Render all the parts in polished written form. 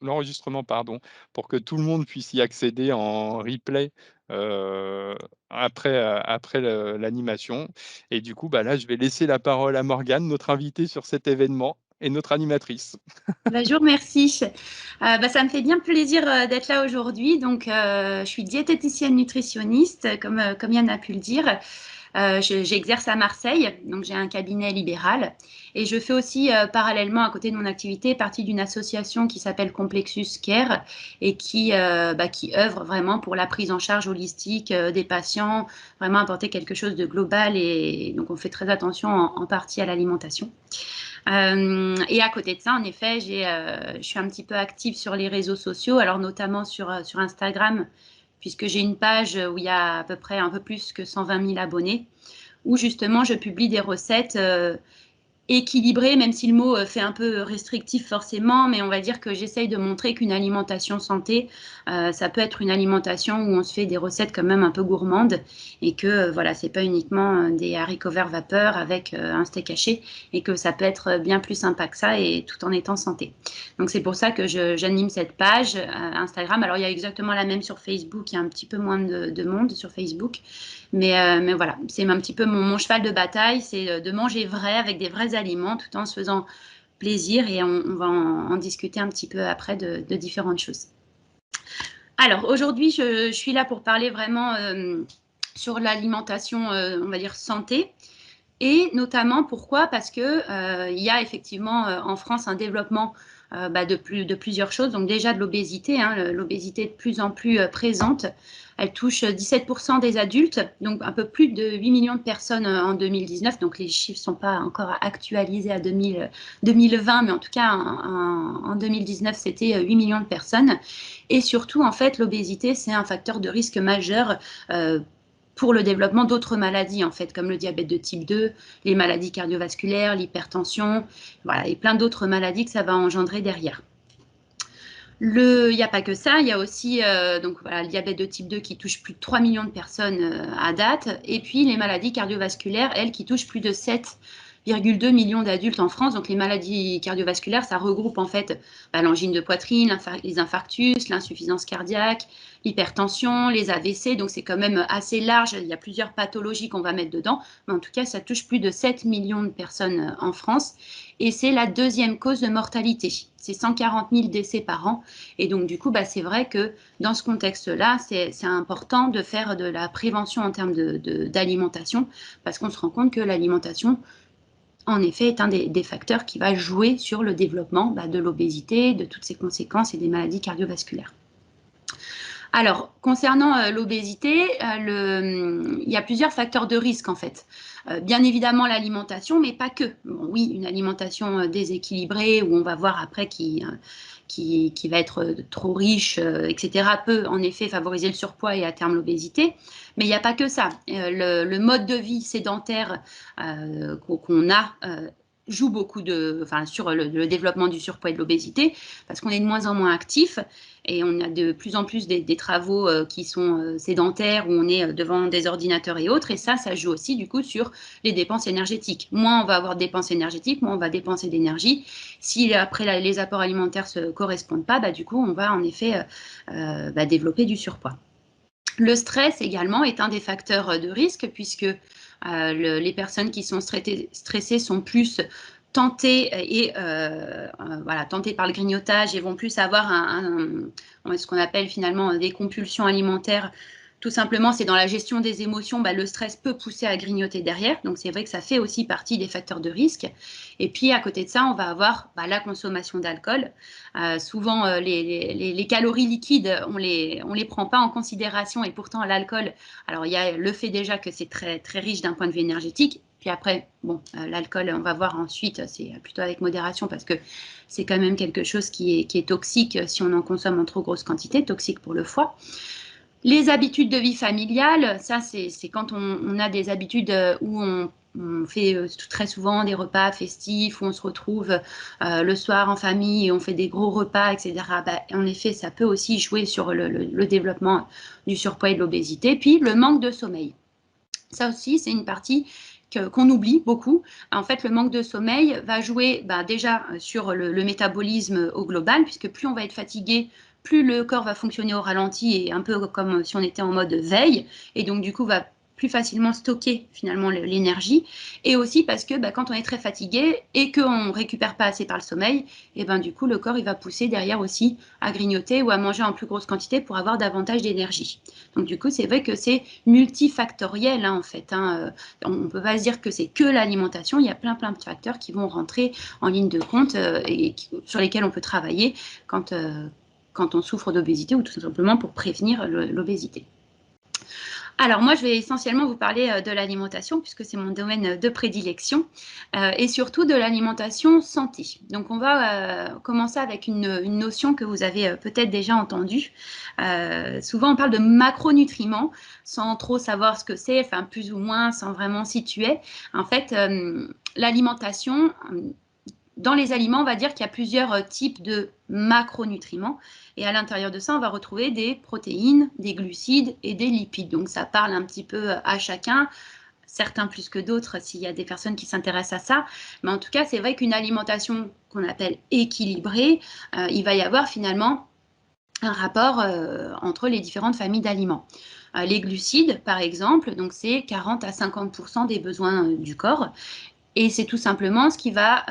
l'enregistrement, pardon, pour que tout le monde puisse y accéder en replay, après l'animation et du coup, bah, là, je vais laisser la parole à Morgane, notre invitée sur cet événement et notre animatrice. Bah, je vous remercie. Bah, ça me fait bien plaisir d'être là aujourd'hui. Donc, je suis diététicienne nutritionniste, comme Yann a pu le dire. J'exerce à Marseille, donc j'ai un cabinet libéral. Et je fais aussi, parallèlement, à côté de mon activité, partie d'une association qui s'appelle Complexus Care et qui œuvre vraiment pour la prise en charge holistique des patients, vraiment apporter quelque chose de global. Et donc, on fait très attention en partie à l'alimentation. Et à côté de ça, en effet, je suis un petit peu active sur les réseaux sociaux, alors notamment sur Instagram, puisque j'ai une page où il y a à peu près un peu plus que 120 000 abonnés, où justement je publie des recettes équilibré, même si le mot fait un peu restrictif forcément, mais on va dire que j'essaye de montrer qu'une alimentation santé, ça peut être une alimentation où on se fait des recettes quand même un peu gourmandes et que voilà, c'est pas uniquement des haricots verts vapeur avec un steak haché et que ça peut être bien plus sympa que ça et tout en étant santé. Donc c'est pour ça que j'anime cette page Instagram. Alors il y a exactement la même sur Facebook, il y a un petit peu moins de monde sur Facebook, mais voilà, c'est un petit peu mon cheval de bataille, c'est de manger vrai avec des vrais aliments tout en se faisant plaisir et on va en discuter un petit peu après de différentes choses. Alors aujourd'hui, je suis là pour parler vraiment sur l'alimentation, on va dire santé. Et notamment pourquoi? Parce que il y a effectivement en France un développement de plusieurs choses. Donc déjà de l'obésité, hein, l'obésité de plus en plus présente. Elle touche 17% des adultes, donc un peu plus de 8 millions de personnes en 2019. Donc les chiffres ne sont pas encore actualisés à 2020, mais en tout cas en 2019, c'était 8 millions de personnes. Et surtout, en fait, l'obésité, c'est un facteur de risque majeur pour le développement d'autres maladies, en fait, comme le diabète de type 2, les maladies cardiovasculaires, l'hypertension, voilà, et plein d'autres maladies que ça va engendrer derrière. Il n'y a pas que ça, il y a aussi donc, voilà, le diabète de type 2 qui touche plus de 3 millions de personnes à date, et puis les maladies cardiovasculaires, elles, qui touchent plus de 7,2 millions d'adultes en France. Donc les maladies cardiovasculaires, ça regroupe en fait l'angine de poitrine, les infarctus, l'insuffisance cardiaque, l'hypertension, les AVC. Donc c'est quand même assez large, il y a plusieurs pathologies qu'on va mettre dedans, mais en tout cas ça touche plus de 7 millions de personnes en France, et c'est la deuxième cause de mortalité. C'est 140 000 décès par an. Et donc, du coup, c'est vrai que dans ce contexte-là, c'est important de faire de la prévention en termes d'alimentation, parce qu'on se rend compte que l'alimentation, en effet, est un des facteurs qui va jouer sur le développement de l'obésité, de toutes ses conséquences et des maladies cardiovasculaires. Alors, concernant l'obésité, il y a plusieurs facteurs de risque en fait. Bien évidemment l'alimentation, mais pas que. Bon, oui, une alimentation déséquilibrée où on va voir après qui va être trop riche, etc., peut en effet favoriser le surpoids et à terme l'obésité. Mais il n'y a pas que ça. Le mode de vie sédentaire qu'on a joue beaucoup sur le développement du surpoids et de l'obésité, parce qu'on est de moins en moins actif et on a de plus en plus des travaux qui sont sédentaires, où on est devant des ordinateurs et autres, et ça joue aussi du coup sur les dépenses énergétiques. Moins on va avoir de dépenses énergétiques, moins on va dépenser d'énergie. Si après les apports alimentaires ne se correspondent pas, du coup on va en effet développer du surpoids. Le stress également est un des facteurs de risque, puisque les personnes qui sont stressées sont plus tentées tentées par le grignotage et vont plus avoir ce qu'on appelle finalement des compulsions alimentaires. Tout simplement, c'est dans la gestion des émotions, le stress peut pousser à grignoter derrière. Donc, c'est vrai que ça fait aussi partie des facteurs de risque. Et puis, à côté de ça, on va avoir la consommation d'alcool. Souvent, les calories liquides, on les prend pas en considération. Et pourtant, l'alcool, alors il y a le fait déjà que c'est très, très riche d'un point de vue énergétique. Puis après, l'alcool, on va voir ensuite, c'est plutôt avec modération, parce que c'est quand même quelque chose qui est toxique si on en consomme en trop grosse quantité, toxique pour le foie. Les habitudes de vie familiale, ça c'est quand on a des habitudes où on fait très souvent des repas festifs, où on se retrouve le soir en famille et on fait des gros repas, etc. En effet, ça peut aussi jouer sur le développement du surpoids et de l'obésité. Puis le manque de sommeil. Ça aussi, c'est une partie qu'on oublie beaucoup. En fait, le manque de sommeil va jouer déjà sur le métabolisme au global, puisque plus on va être fatigué, plus le corps va fonctionner au ralenti et un peu comme si on était en mode veille, et donc du coup va plus facilement stocker finalement l'énergie, et aussi parce que quand on est très fatigué et qu'on ne récupère pas assez par le sommeil, et du coup le corps il va pousser derrière aussi à grignoter ou à manger en plus grosse quantité pour avoir davantage d'énergie. Donc du coup c'est vrai que c'est multifactoriel en fait. On ne peut pas se dire que c'est que l'alimentation, il y a plein de facteurs qui vont rentrer en ligne de compte et sur lesquels on peut travailler quand on souffre d'obésité ou tout simplement pour prévenir l'obésité. Alors moi, je vais essentiellement vous parler de l'alimentation puisque c'est mon domaine de prédilection et surtout de l'alimentation santé. Donc on va commencer avec une notion que vous avez peut-être déjà entendue. Souvent on parle de macronutriments sans trop savoir ce que c'est, enfin plus ou moins sans vraiment situer. En fait, l'alimentation, dans les aliments, on va dire qu'il y a plusieurs types de macronutriments. Et à l'intérieur de ça, on va retrouver des protéines, des glucides et des lipides. Donc ça parle un petit peu à chacun, certains plus que d'autres s'il y a des personnes qui s'intéressent à ça. Mais en tout cas, c'est vrai qu'une alimentation qu'on appelle équilibrée, il va y avoir finalement un rapport entre les différentes familles d'aliments. Les glucides, par exemple, donc c'est 40 à 50% des besoins du corps. Et c'est tout simplement ce qui va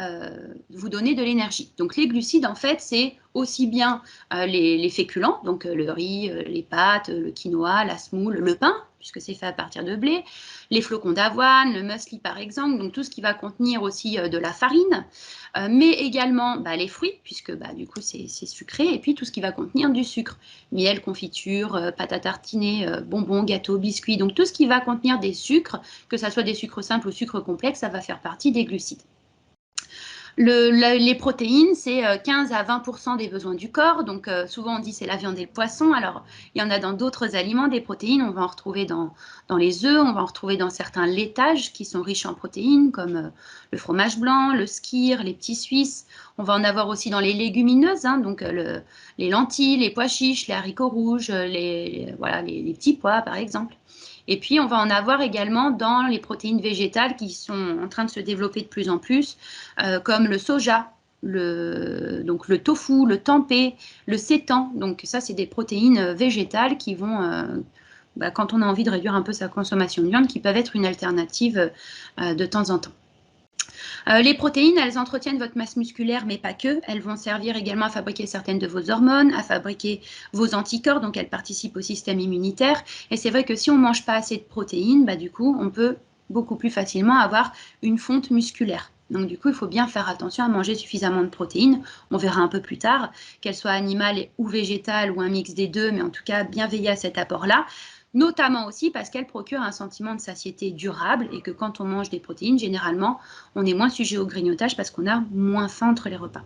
vous donner de l'énergie. Donc les glucides, en fait, c'est aussi bien les féculents, donc le riz, les pâtes, le quinoa, la semoule, le pain, puisque c'est fait à partir de blé, les flocons d'avoine, le muesli par exemple, donc tout ce qui va contenir aussi de la farine, mais également les fruits, puisque du coup c'est sucré, et puis tout ce qui va contenir du sucre, miel, confiture, pâte à tartiner, bonbons, gâteaux, biscuits, donc tout ce qui va contenir des sucres, que ce soit des sucres simples ou sucres complexes, ça va faire partie des glucides. Les protéines, c'est 15 à 20% des besoins du corps. Donc, souvent, on dit c'est la viande et le poisson. Alors, il y en a dans d'autres aliments, des protéines. On va en retrouver dans les œufs, on va en retrouver dans certains laitages qui sont riches en protéines, comme le fromage blanc, le skyr, les petits suisses. On va en avoir aussi dans les légumineuses, donc les lentilles, les pois chiches, les haricots rouges, les petits pois, par exemple. Et puis, on va en avoir également dans les protéines végétales qui sont en train de se développer de plus en plus, comme le soja, donc le tofu, le tempeh, le sétan. Donc ça, c'est des protéines végétales qui vont, quand on a envie de réduire un peu sa consommation de viande, qui peuvent être une alternative de temps en temps. Les protéines, elles entretiennent votre masse musculaire, mais pas que. Elles vont servir également à fabriquer certaines de vos hormones, à fabriquer vos anticorps, donc elles participent au système immunitaire. Et c'est vrai que si on ne mange pas assez de protéines, du coup, on peut beaucoup plus facilement avoir une fonte musculaire. Donc du coup, il faut bien faire attention à manger suffisamment de protéines. On verra un peu plus tard, qu'elles soient animales ou végétales ou un mix des deux, mais en tout cas, bien veiller à cet apport-là. Notamment aussi parce qu'elle procure un sentiment de satiété durable et que quand on mange des protéines, généralement, on est moins sujet au grignotage parce qu'on a moins faim entre les repas.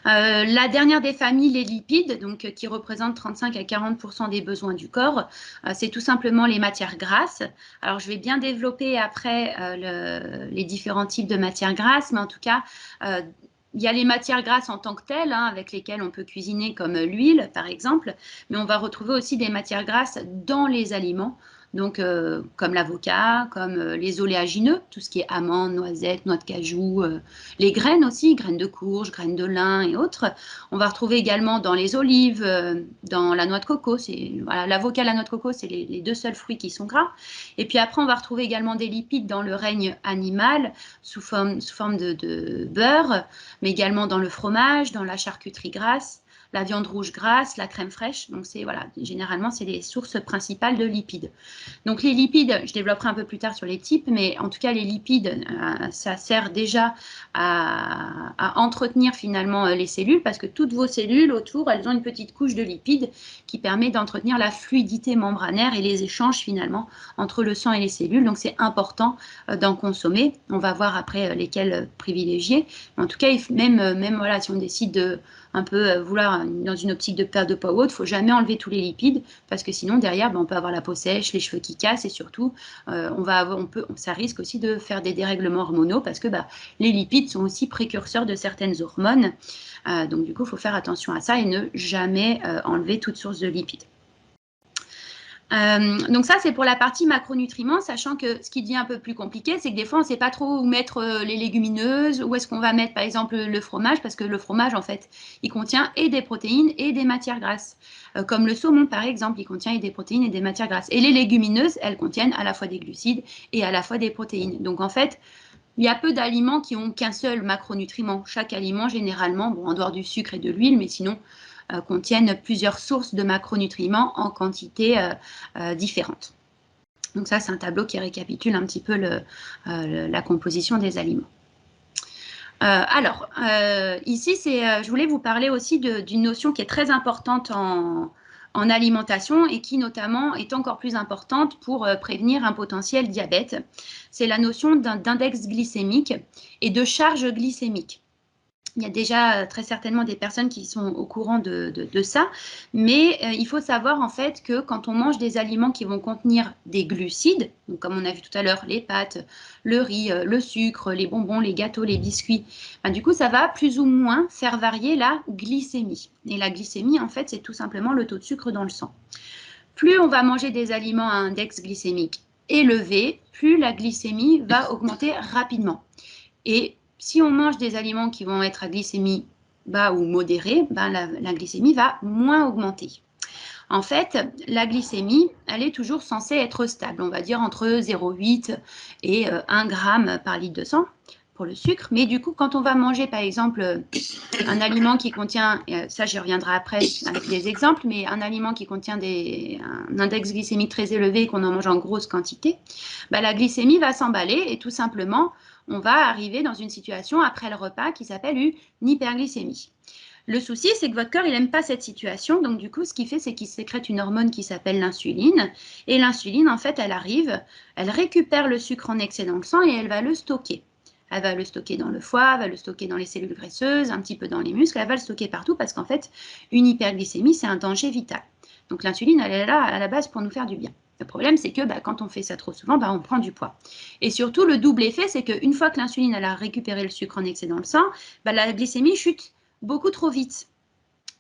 La dernière des familles, les lipides, donc, qui représentent 35 à 40% des besoins du corps, c'est tout simplement les matières grasses. Alors, je vais bien développer après les différents types de matières grasses, mais en tout cas, il y a les matières grasses en tant que telles, avec lesquelles on peut cuisiner comme l'huile, par exemple, mais on va retrouver aussi des matières grasses dans les aliments, donc comme l'avocat, comme les oléagineux, tout ce qui est amandes, noisettes, noix de cajou, les graines aussi, graines de courge, graines de lin et autres. On va retrouver également dans les olives, dans la noix de coco. L'avocat et la noix de coco, c'est les deux seuls fruits qui sont gras. Et puis après, on va retrouver également des lipides dans le règne animal sous forme de beurre, mais également dans le fromage, dans la charcuterie grasse, la viande rouge grasse, la crème fraîche. Donc généralement, c'est les sources principales de lipides. Donc les lipides, je développerai un peu plus tard sur les types, mais en tout cas les lipides, ça sert déjà à entretenir finalement les cellules, parce que toutes vos cellules autour, elles ont une petite couche de lipides qui permet d'entretenir la fluidité membranaire et les échanges finalement entre le sang et les cellules. Donc c'est important d'en consommer. On va voir après lesquels privilégier. En tout cas, même voilà, si on décide de un peu vouloir, dans une optique de perte de poids ou autre, il ne faut jamais enlever tous les lipides, parce que sinon derrière, on peut avoir la peau sèche, les cheveux qui cassent, et surtout, ça risque aussi de faire des dérèglements hormonaux, parce que les lipides sont aussi précurseurs de certaines hormones. Donc du coup, il faut faire attention à ça et ne jamais enlever toute source de lipides. Donc ça, c'est pour la partie macronutriments, sachant que ce qui devient un peu plus compliqué, c'est que des fois, on ne sait pas trop où mettre les légumineuses, où est-ce qu'on va mettre, par exemple, le fromage, parce que le fromage, en fait, il contient et des protéines et des matières grasses. Comme le saumon, par exemple, il contient et des protéines et des matières grasses. Et les légumineuses, elles contiennent à la fois des glucides et à la fois des protéines. Donc, en fait, il y a peu d'aliments qui ont qu'un seul macronutriment. Chaque aliment, généralement, bon, en dehors du sucre et de l'huile, mais sinon, contiennent plusieurs sources de macronutriments en quantité différentes. Donc ça, c'est un tableau qui récapitule un petit peu la composition des aliments. Ici, je voulais vous parler aussi d'une notion qui est très importante en alimentation et qui notamment est encore plus importante pour prévenir un potentiel diabète. C'est la notion d'index glycémique et de charge glycémique. Il y a déjà très certainement des personnes qui sont au courant de ça, mais il faut savoir en fait que quand on mange des aliments qui vont contenir des glucides, donc comme on a vu tout à l'heure, les pâtes, le riz, le sucre, les bonbons, les gâteaux, les biscuits, ben, du coup ça va plus ou moins faire varier la glycémie. Et la glycémie en fait c'est tout simplement le taux de sucre dans le sang. Plus on va manger des aliments à index glycémique élevé, plus la glycémie va augmenter rapidement. Et si on mange des aliments qui vont être à glycémie bas ou modérée, ben la glycémie va moins augmenter. En fait, la glycémie, elle est toujours censée être stable, on va dire entre 0,8 et 1 gramme par litre de sang pour le sucre. Mais du coup, quand on va manger, par exemple, un aliment qui contient, ça j'y reviendrai après avec des exemples, mais un aliment qui contient un index glycémique très élevé qu'on en mange en grosse quantité, ben, la glycémie va s'emballer et tout simplement, on va arriver dans une situation après le repas qui s'appelle une hyperglycémie. Le souci, c'est que votre corps, il n'aime pas cette situation. Donc, du coup, ce qu'il fait, c'est qu'il sécrète une hormone qui s'appelle l'insuline. Et l'insuline, en fait, elle arrive, elle récupère le sucre en excès dans le sang et elle va le stocker. Elle va le stocker dans le foie, elle va le stocker dans les cellules graisseuses, un petit peu dans les muscles, elle va le stocker partout parce qu'en fait, une hyperglycémie, c'est un danger vital. Donc, l'insuline, elle est là à la base pour nous faire du bien. Le problème, c'est que quand on fait ça trop souvent, on prend du poids. Et surtout, le double effet, c'est qu'une fois que l'insuline elle a récupéré le sucre en excès dans le sang, la glycémie chute beaucoup trop vite.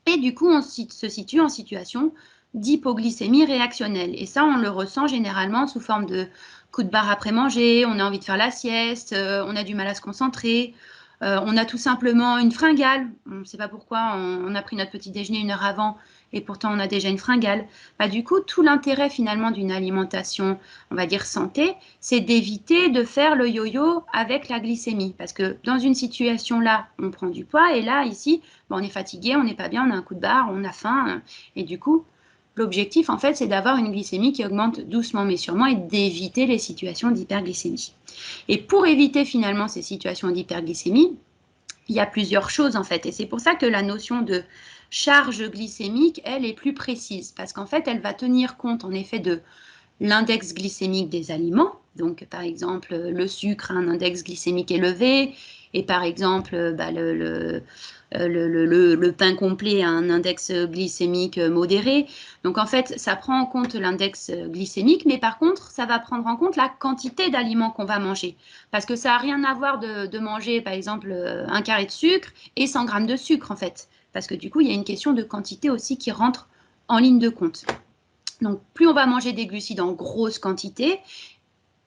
Et du coup, on se situe en situation d'hypoglycémie réactionnelle. Et ça, on le ressent généralement sous forme de coups de barre après manger, on a envie de faire la sieste, on a du mal à se concentrer, on a tout simplement une fringale. On ne sait pas pourquoi, on a pris notre petit déjeuner 1 heure avant et pourtant on a déjà une fringale. Du coup, tout l'intérêt finalement d'une alimentation, on va dire santé, c'est d'éviter de faire le yo-yo avec la glycémie. Parce que dans une situation là, on prend du poids et là, ici, on est fatigué, on n'est pas bien, on a un coup de barre, on a faim. Et du coup, l'objectif, en fait, c'est d'avoir une glycémie qui augmente doucement mais sûrement et d'éviter les situations d'hyperglycémie. Et pour éviter finalement ces situations d'hyperglycémie, il y a plusieurs choses en fait. Et c'est pour ça que la notion de charge glycémique, elle est plus précise. Parce qu'en fait, elle va tenir compte en effet de l'index glycémique des aliments. Donc, par exemple, le sucre a un index glycémique élevé. Et par exemple, le pain complet a un index glycémique modéré. Donc, en fait, ça prend en compte l'index glycémique, mais par contre, ça va prendre en compte la quantité d'aliments qu'on va manger. Parce que ça n'a rien à voir de manger, par exemple, un carré de sucre et 100 grammes de sucre, en fait. Parce que du coup, il y a une question de quantité aussi qui rentre en ligne de compte. Donc, plus on va manger des glucides en grosse quantité,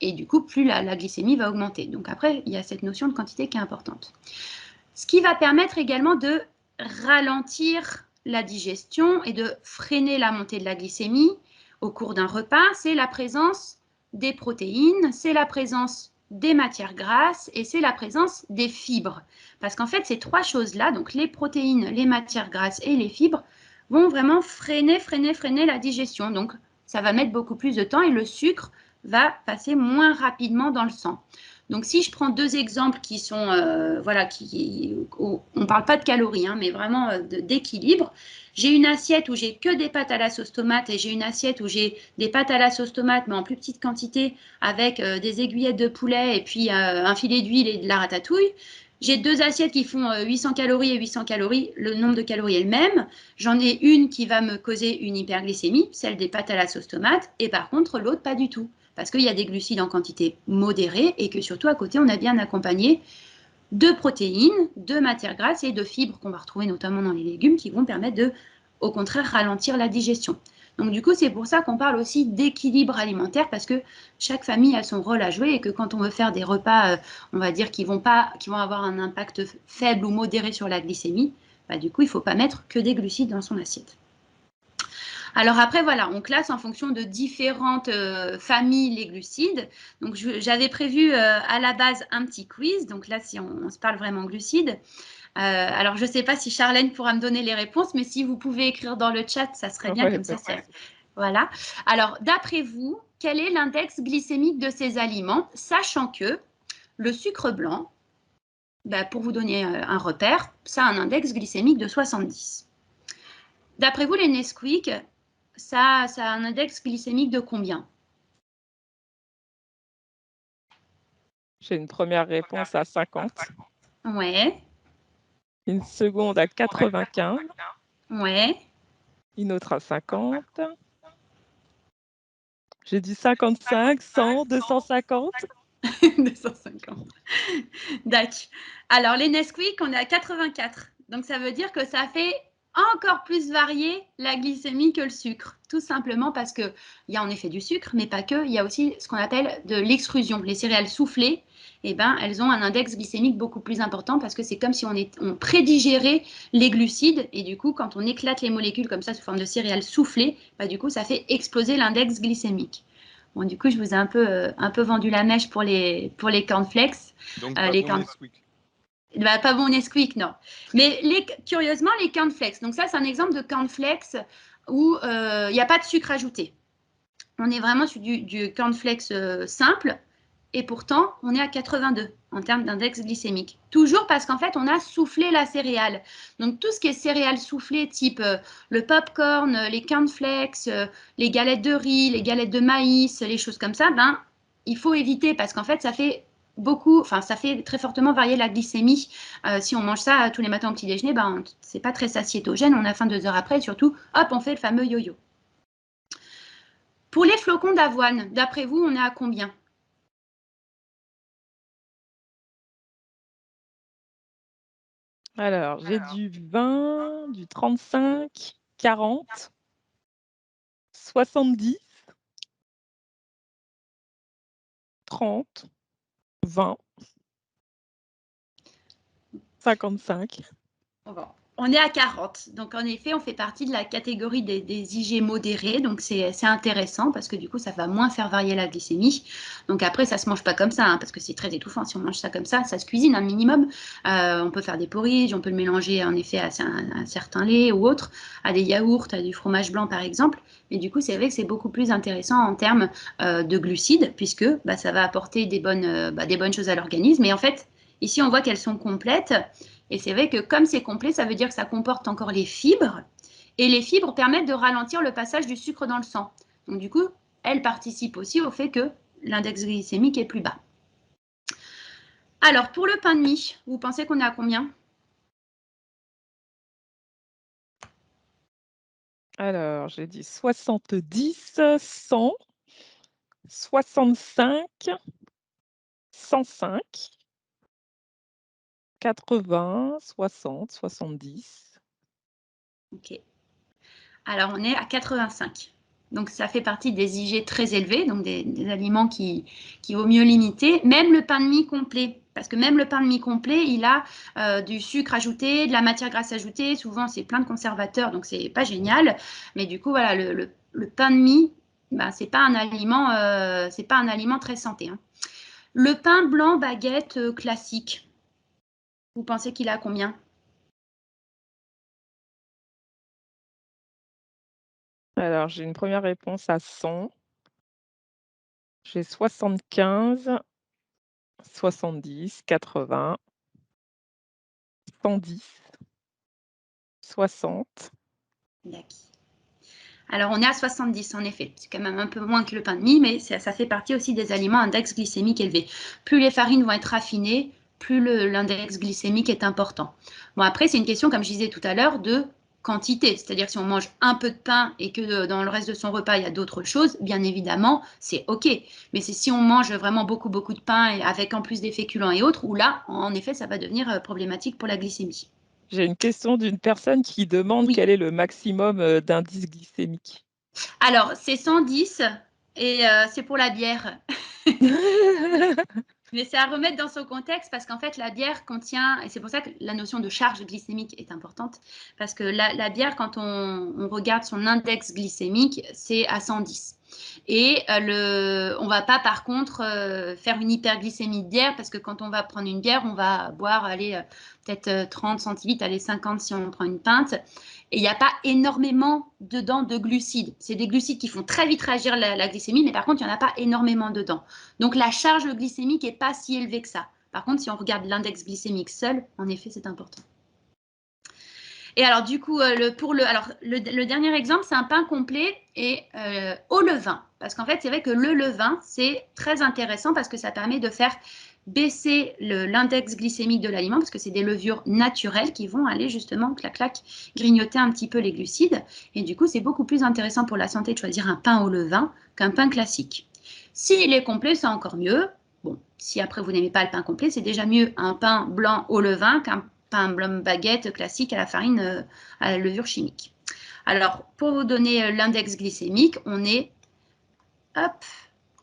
et du coup, plus la glycémie va augmenter. Donc après, il y a cette notion de quantité qui est importante. Ce qui va permettre également de ralentir la digestion et de freiner la montée de la glycémie au cours d'un repas, c'est la présence des protéines, c'est la présence des matières grasses et c'est la présence des fibres. Parce qu'en fait, ces trois choses-là, donc les protéines, les matières grasses et les fibres, vont vraiment freiner la digestion. Donc, ça va mettre beaucoup plus de temps et le sucre va passer moins rapidement dans le sang. Donc, si je prends deux exemples qui sont, on ne parle pas de calories, hein, mais vraiment d'équilibre. J'ai une assiette où j'ai que des pâtes à la sauce tomate et j'ai une assiette où j'ai des pâtes à la sauce tomate, mais en plus petite quantité, avec des aiguillettes de poulet et puis un filet d'huile et de la ratatouille. J'ai deux assiettes qui font 800 calories et 800 calories. Le nombre de calories est le même. J'en ai une qui va me causer une hyperglycémie, celle des pâtes à la sauce tomate, et par contre, l'autre, pas du tout. Parce qu'il y a des glucides en quantité modérée et que surtout à côté, on a bien accompagné de protéines, de matières grasses et de fibres qu'on va retrouver notamment dans les légumes qui vont permettre de, au contraire, ralentir la digestion. Donc du coup, c'est pour ça qu'on parle aussi d'équilibre alimentaire, parce que chaque famille a son rôle à jouer et que quand on veut faire des repas, on va dire, qui vont avoir un impact faible ou modéré sur la glycémie, bah, du coup, il ne faut pas mettre que des glucides dans son assiette. Alors après, voilà, on classe en fonction de différentes familles les glucides. Donc j'avais prévu à la base un petit quiz. Donc là, si on se parle vraiment glucides. Alors je ne sais pas si Charlène pourra me donner les réponses, mais si vous pouvez écrire dans le chat, ça serait bien, Ouais, comme ça. Voilà. Alors d'après vous, quel est l'index glycémique de ces aliments, sachant que le sucre blanc, bah, pour vous donner un repère, ça a un index glycémique de 70. D'après vous, les Nesquik, ça a un index glycémique de combien? J'ai une première réponse à 50. Ouais. Une seconde à 95. Ouais. Une autre à 50. J'ai dit 55, 100, 250. 250. D'accord. Alors, les Nesquik, on est à 84. Donc, ça veut dire que ça fait encore plus varier la glycémie que le sucre. Tout simplement parce qu'il y a en effet du sucre, mais pas que. Il y a aussi ce qu'on appelle de l'extrusion. Les céréales soufflées, eh ben, elles ont un index glycémique beaucoup plus important parce que c'est comme si on prédigérait les glucides. Et du coup, quand on éclate les molécules comme ça sous forme de céréales soufflées, bah, du coup, ça fait exploser l'index glycémique. Bon, du coup, je vous ai un peu vendu la mèche pour les cornflakes. Donc, pas bon Nesquik. Bah, pas bon Nesquik, non. Mais curieusement, les cornflakes. Donc ça, c'est un exemple de cornflakes où il n'y a pas de sucre ajouté. On est vraiment sur du cornflakes simple. Et pourtant, on est à 82 en termes d'index glycémique. Toujours parce qu'en fait, on a soufflé la céréale. Donc, tout ce qui est céréales soufflées, type le popcorn, les cornflakes, les galettes de riz, les galettes de maïs, les choses comme ça, ben, il faut éviter parce qu'en fait, ça fait ça fait très fortement varier la glycémie. Si on mange ça tous les matins au petit déjeuner, ben, c'est pas très satiétogène. On a faim 2 heures après et surtout, hop, on fait le fameux yo-yo. Pour les flocons d'avoine, d'après vous, on est à combien? Alors, j'ai du 20, du 35, 40, 70, 30, 20, 55. On est à 40. Donc, en effet, on fait partie de la catégorie des IG modérés. Donc, c'est intéressant parce que du coup, ça va moins faire varier la glycémie. Donc, après, ça ne se mange pas comme ça hein, parce que c'est très étouffant. Si on mange ça comme ça se cuisine un minimum. On peut faire des porridge, on peut le mélanger en effet à un certain lait ou autre, à des yaourts, à du fromage blanc par exemple. Mais du coup, c'est vrai que c'est beaucoup plus intéressant en termes de glucides puisque bah, ça va apporter des bonnes choses à l'organisme. Et en fait, ici, on voit qu'elles sont complètes. Et c'est vrai que comme c'est complet, ça veut dire que ça comporte encore les fibres. Et les fibres permettent de ralentir le passage du sucre dans le sang. Donc du coup, elles participent aussi au fait que l'index glycémique est plus bas. Alors, pour le pain de mie, vous pensez qu'on est à combien? Alors, j'ai dit 70, 100, 65, 105, 80, 60, 70. Ok. Alors, on est à 85. Donc, ça fait partie des IG très élevés, donc des aliments qui vaut mieux limiter. Même le pain de mie complet, parce que même le pain de mie complet, il a du sucre ajouté, de la matière grasse ajoutée. Souvent, c'est plein de conservateurs, donc c'est pas génial. Mais du coup, voilà, le pain de mie, bah, c'est pas un aliment très santé. Hein. Le pain blanc baguette classique, vous pensez qu'il a combien? Alors, j'ai une première réponse à 100. J'ai 75, 70, 80, 110, 60. D'accord. Alors, on est à 70 en effet. C'est quand même un peu moins que le pain de mie, mais ça fait partie aussi des aliments à index glycémique élevé. Plus les farines vont être raffinées, plus l'index glycémique est important. Bon, après, c'est une question, comme je disais tout à l'heure, de quantité. C'est-à-dire si on mange un peu de pain et que dans le reste de son repas, il y a d'autres choses, bien évidemment, c'est OK. Mais c'est si on mange vraiment beaucoup, beaucoup de pain et avec en plus des féculents et autres, où là, en effet, ça va devenir problématique pour la glycémie. J'ai une question d'une personne qui demande Oui. quel est le maximum d'indice glycémique. Alors, c'est 110 et c'est pour la bière. Mais c'est à remettre dans son contexte parce qu'en fait, la bière contient, et c'est pour ça que la notion de charge glycémique est importante, parce que la bière, quand on regarde son index glycémique, c'est à 110. Et on ne va pas par contre faire une hyperglycémie de bière, parce que quand on va prendre une bière, on va boire peut-être 30 centilitres, allez 50 si on prend une pinte. Et il n'y a pas énormément dedans de glucides. C'est des glucides qui font très vite réagir la glycémie, mais par contre, il n'y en a pas énormément dedans. Donc la charge glycémique n'est pas si élevée que ça. Par contre, si on regarde l'index glycémique seul, en effet, c'est important. Et alors, du coup, le dernier exemple, c'est un pain complet et au levain. Parce qu'en fait, c'est vrai que le levain, c'est très intéressant parce que ça permet de faire baisser l'index glycémique de l'aliment, parce que c'est des levures naturelles qui vont aller justement, clac, grignoter un petit peu les glucides. Et du coup, c'est beaucoup plus intéressant pour la santé de choisir un pain au levain qu'un pain classique. S'il est complet, c'est encore mieux. Bon, si après vous n'aimez pas le pain complet, c'est déjà mieux un pain blanc au levain qu'un pain blanc baguette classique à la farine à la levure chimique. Alors, pour vous donner l'index glycémique, on est à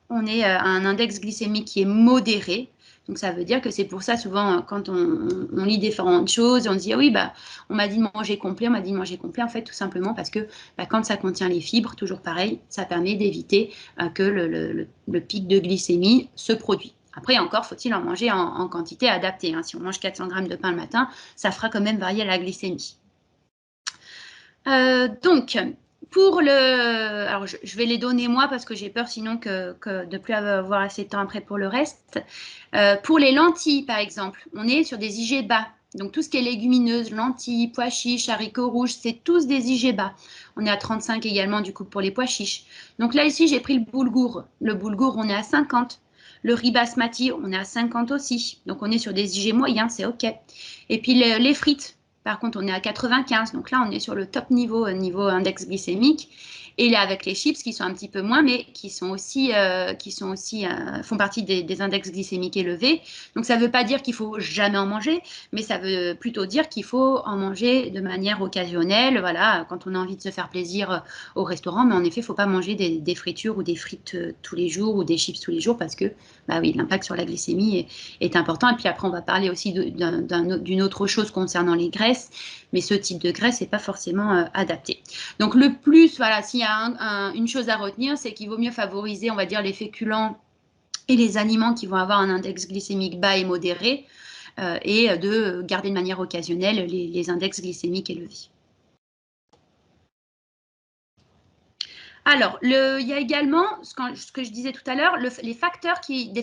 un index glycémique qui est modéré. Donc, ça veut dire que c'est pour ça, souvent, quand on lit différentes choses, on dit, ah oui, bah, on m'a dit de manger complet, on m'a dit de manger complet, en fait, tout simplement parce que quand ça contient les fibres, toujours pareil, ça permet d'éviter que le pic de glycémie se produise. Après, encore, faut-il en manger en quantité adaptée. Hein. Si on mange 400 grammes de pain le matin, ça fera quand même varier la glycémie. Donc, alors je vais les donner moi parce que j'ai peur sinon de ne plus avoir assez de temps après pour le reste. Pour les lentilles, par exemple, on est sur des IG bas. Donc tout ce qui est légumineuses, lentilles, pois chiches, haricots rouges, c'est tous des IG bas. On est à 35 également du coup pour les pois chiches. Donc là ici, j'ai pris le boulgour. Le boulgour, on est à 50. Le riz basmati, on est à 50 aussi. Donc on est sur des IG moyens, c'est OK. Et puis les frites. Par contre, on est à 95, donc là, on est sur le top niveau, niveau index glycémique. Et là, avec les chips, qui sont un petit peu moins, mais qui sont aussi font partie des index glycémiques élevés. Donc, ça ne veut pas dire qu'il faut jamais en manger, mais ça veut plutôt dire qu'il faut en manger de manière occasionnelle, voilà, quand on a envie de se faire plaisir au restaurant. Mais en effet, il ne faut pas manger des fritures ou des frites tous les jours ou des chips tous les jours parce que, bah oui, l'impact sur la glycémie est important. Et puis après, on va parler aussi d'une autre chose concernant les graisses, mais ce type de graisse n'est pas forcément adapté. Donc le plus, voilà, s'il y a une chose à retenir, c'est qu'il vaut mieux favoriser, on va dire, les féculents et les aliments qui vont avoir un index glycémique bas et modéré, et de garder de manière occasionnelle les index glycémiques élevés. Alors, il y a également, ce que je disais tout à l'heure, des facteurs qui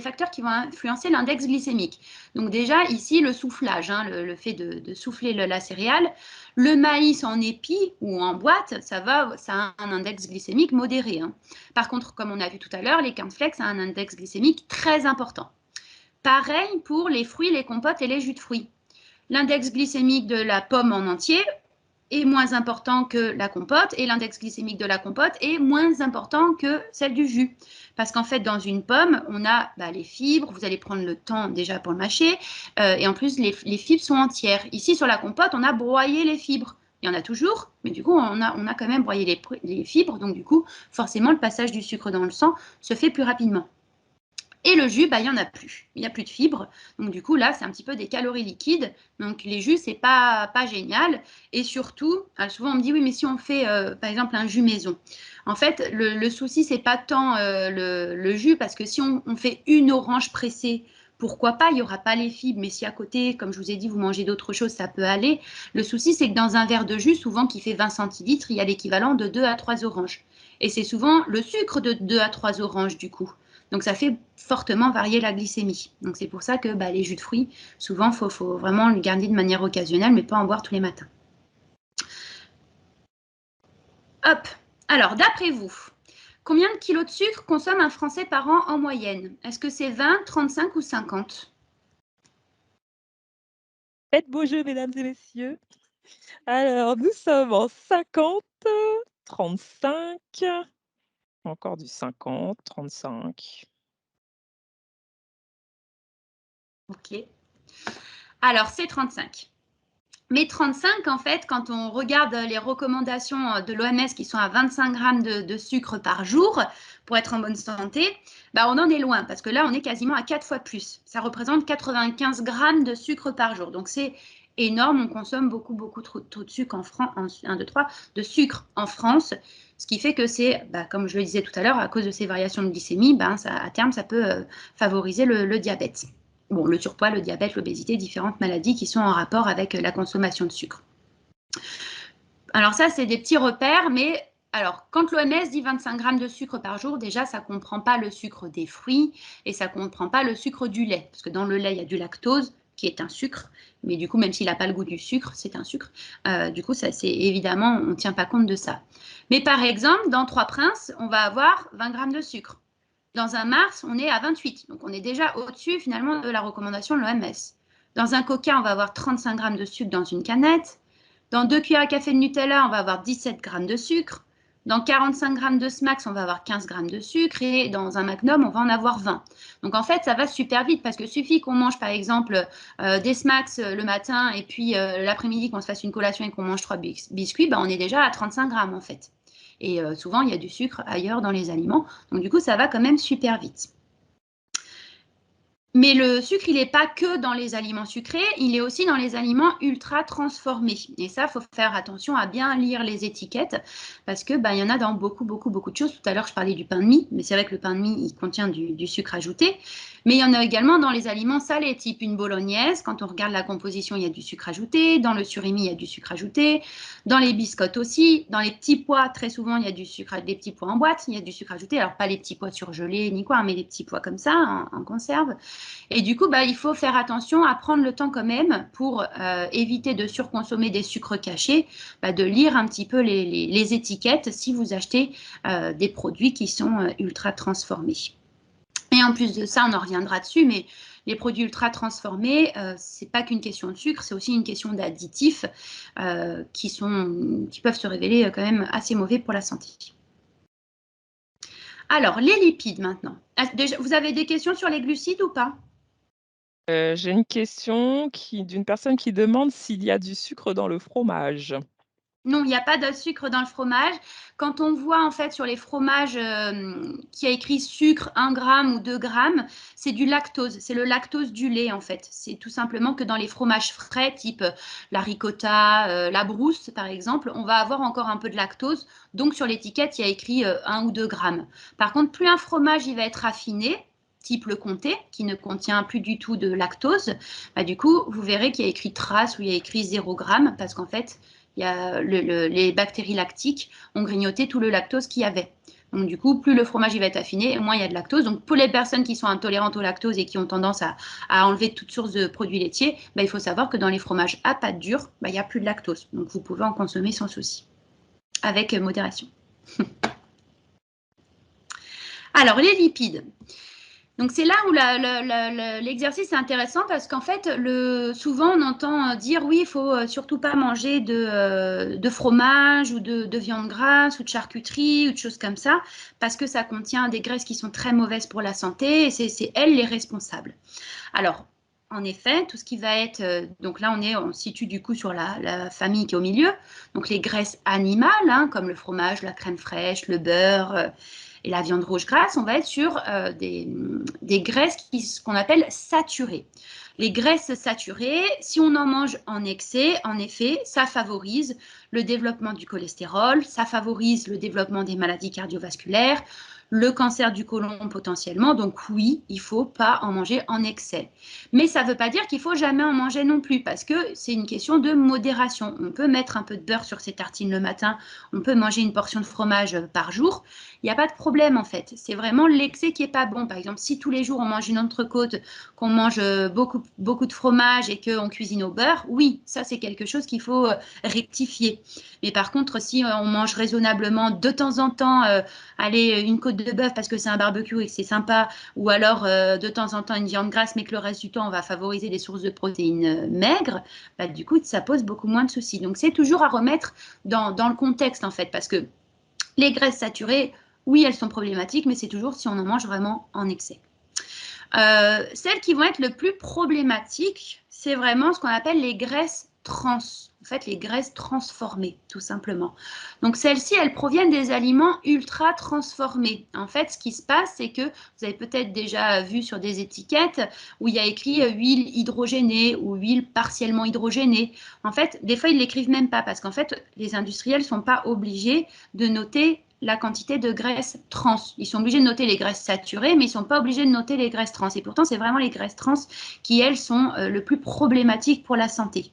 vont influencer l'index glycémique. Donc déjà, ici, le soufflage, hein, le fait de souffler la céréale. Le maïs en épi ou en boîte, ça a un index glycémique modéré. Hein. Par contre, comme on a vu tout à l'heure, les cornflakes a un index glycémique très important. Pareil pour les fruits, les compotes et les jus de fruits. L'index glycémique de la pomme en entier est moins important que la compote et l'index glycémique de la compote est moins important que celle du jus. Parce qu'en fait, dans une pomme, on a les fibres, vous allez prendre le temps déjà pour le mâcher, et en plus, les fibres sont entières. Ici, sur la compote, on a broyé les fibres. Il y en a toujours, mais du coup, on a quand même broyé les fibres, donc du coup, forcément, le passage du sucre dans le sang se fait plus rapidement. Et le jus, il n'y en a plus. Il n'y a plus de fibres. Donc, du coup, là, c'est un petit peu des calories liquides. Donc, les jus, c'est pas génial. Et surtout, souvent, on me dit, oui, mais si on fait, par exemple, un jus maison. En fait, le souci, c'est pas tant le jus, parce que si on fait une orange pressée, pourquoi pas, il n'y aura pas les fibres. Mais si à côté, comme je vous ai dit, vous mangez d'autres choses, ça peut aller. Le souci, c'est que dans un verre de jus, souvent qui fait 20 centilitres, il y a l'équivalent de 2 à 3 oranges. Et c'est souvent le sucre de 2 à 3 oranges, du coup. Donc, ça fait fortement varier la glycémie. Donc, c'est pour ça que les jus de fruits, souvent, il faut vraiment le garder de manière occasionnelle, mais pas en boire tous les matins. Hop. Alors, d'après vous, combien de kilos de sucre consomme un Français par an en moyenne? Est-ce que c'est 20, 35 ou 50? Faites beau jeu, mesdames et messieurs. Alors, nous sommes en 50, 35, encore du 50, 35. Ok. Alors, c'est 35. Mais 35, en fait, quand on regarde les recommandations de l'OMS qui sont à 25 grammes de sucre par jour pour être en bonne santé, bah on en est loin parce que là, on est quasiment à 4 fois plus. Ça représente 95 grammes de sucre par jour. Donc, c'est énorme. On consomme beaucoup trop de sucre en France, de sucre en France. Ce qui fait que c'est, bah, comme je le disais tout à l'heure, à cause de ces variations de glycémie, bah, à terme, ça peut favoriser le diabète. Bon, le surpoids, le diabète, l'obésité, différentes maladies qui sont en rapport avec la consommation de sucre. Alors ça, c'est des petits repères, mais alors quand l'OMS dit 25 grammes de sucre par jour, déjà, ça ne comprend pas le sucre des fruits et ça ne comprend pas le sucre du lait, parce que dans le lait, il y a du lactose, qui est un sucre, mais du coup, même s'il n'a pas le goût du sucre, c'est un sucre. Du coup, ça, c'est évidemment, on ne tient pas compte de ça. Mais par exemple, dans Trois Princes, on va avoir 20 grammes de sucre. Dans un Mars, on est à 28. Donc, on est déjà au-dessus, finalement, de la recommandation de l'OMS. Dans un Coca, on va avoir 35 grammes de sucre dans une canette. Dans 2 cuillères à café de Nutella, on va avoir 17 grammes de sucre. Dans 45 grammes de Smacks, on va avoir 15 grammes de sucre. Et dans un Magnum, on va en avoir 20. Donc, en fait, ça va super vite parce que suffit qu'on mange, par exemple, des Smacks le matin et puis l'après-midi, qu'on se fasse une collation et qu'on mange 3 biscuits, on est déjà à 35 grammes, en fait. Et souvent, il y a du sucre ailleurs dans les aliments. Donc, du coup, ça va quand même super vite. Mais le sucre, il n'est pas que dans les aliments sucrés, il est aussi dans les aliments ultra transformés. Et ça, il faut faire attention à bien lire les étiquettes parce que y en a dans beaucoup de choses. Tout à l'heure, je parlais du pain de mie, mais c'est vrai que le pain de mie, il contient du sucre ajouté. Mais il y en a également dans les aliments salés, type une bolognaise. Quand on regarde la composition, il y a du sucre ajouté. Dans le surimi, il y a du sucre ajouté. Dans les biscottes aussi. Dans les petits pois, très souvent, il y a du sucre, des petits pois en boîte. Il y a du sucre ajouté. Alors, pas les petits pois surgelés ni quoi, mais les petits pois comme ça, en conserve. Et du coup, il faut faire attention à prendre le temps quand même pour éviter de surconsommer des sucres cachés, de lire un petit peu les étiquettes si vous achetez des produits qui sont ultra transformés. Et en plus de ça, on en reviendra dessus, mais les produits ultra transformés, ce n'est pas qu'une question de sucre, c'est aussi une question d'additifs qui peuvent se révéler quand même assez mauvais pour la santé. Alors, les lipides maintenant. Déjà, vous avez des questions sur les glucides ou pas ? J'ai une question d'une personne qui demande s'il y a du sucre dans le fromage. Non, il n'y a pas de sucre dans le fromage. Quand on voit en fait sur les fromages qui a écrit sucre 1 gramme ou 2 grammes, c'est du lactose. C'est le lactose du lait en fait. C'est tout simplement que dans les fromages frais, type la ricotta, la brousse par exemple, on va avoir encore un peu de lactose. Donc sur l'étiquette, il y a écrit 1 ou 2 grammes. Par contre, plus un fromage il va être raffiné, type le comté, qui ne contient plus du tout de lactose, du coup, vous verrez qu'il y a écrit trace ou il y a écrit 0 gramme parce qu'en fait, il y a les bactéries lactiques ont grignoté tout le lactose qu'il y avait. Donc du coup, plus le fromage il va être affiné, moins il y a de lactose. Donc pour les personnes qui sont intolérantes au lactose et qui ont tendance à enlever toute source de produits laitiers, il faut savoir que dans les fromages à pâte dure, il n'y a plus de lactose. Donc vous pouvez en consommer sans souci, avec modération. Alors les lipides. Donc c'est là où l'exercice est intéressant parce qu'en fait, souvent on entend dire oui, il faut surtout pas manger de fromage ou de viande grasse ou de charcuterie ou de choses comme ça parce que ça contient des graisses qui sont très mauvaises pour la santé et c'est elles les responsables. Alors, en effet, tout ce qui va être, donc là on se situe du coup sur la famille qui est au milieu, donc les graisses animales comme le fromage, la crème fraîche, le beurre, et la viande rouge grasse, on va être sur des graisses qu'on appelle saturées. Les graisses saturées, si on en mange en excès, en effet, ça favorise le développement du cholestérol, ça favorise le développement des maladies cardiovasculaires, le cancer du côlon potentiellement. Donc oui, il ne faut pas en manger en excès. Mais ça ne veut pas dire qu'il ne faut jamais en manger non plus parce que c'est une question de modération. On peut mettre un peu de beurre sur ses tartines le matin, on peut manger une portion de fromage par jour. Il n'y a pas de problème en fait. C'est vraiment l'excès qui n'est pas bon. Par exemple, si tous les jours on mange une entrecôte, qu'on mange beaucoup de fromage et qu'on cuisine au beurre, oui, ça c'est quelque chose qu'il faut rectifier. Mais par contre, si on mange raisonnablement de temps en temps, une côte de bœuf parce que c'est un barbecue et que c'est sympa, ou alors de temps en temps une viande grasse, mais que le reste du temps on va favoriser des sources de protéines maigres, du coup ça pose beaucoup moins de soucis. Donc c'est toujours à remettre dans le contexte en fait, parce que les graisses saturées, oui, elles sont problématiques, mais c'est toujours si on en mange vraiment en excès. Celles qui vont être le plus problématiques, c'est vraiment ce qu'on appelle les graisses trans, en fait les graisses transformées tout simplement. Donc celles-ci, elles proviennent des aliments ultra transformés. En fait, ce qui se passe, c'est que vous avez peut-être déjà vu sur des étiquettes où il y a écrit huile hydrogénée ou huile partiellement hydrogénée. En fait, des fois, ils ne l'écrivent même pas parce qu'en fait, les industriels ne sont pas obligés de noter la quantité de graisses trans. Ils sont obligés de noter les graisses saturées, mais ils ne sont pas obligés de noter les graisses trans. Et pourtant, c'est vraiment les graisses trans qui, elles, sont le plus problématiques pour la santé.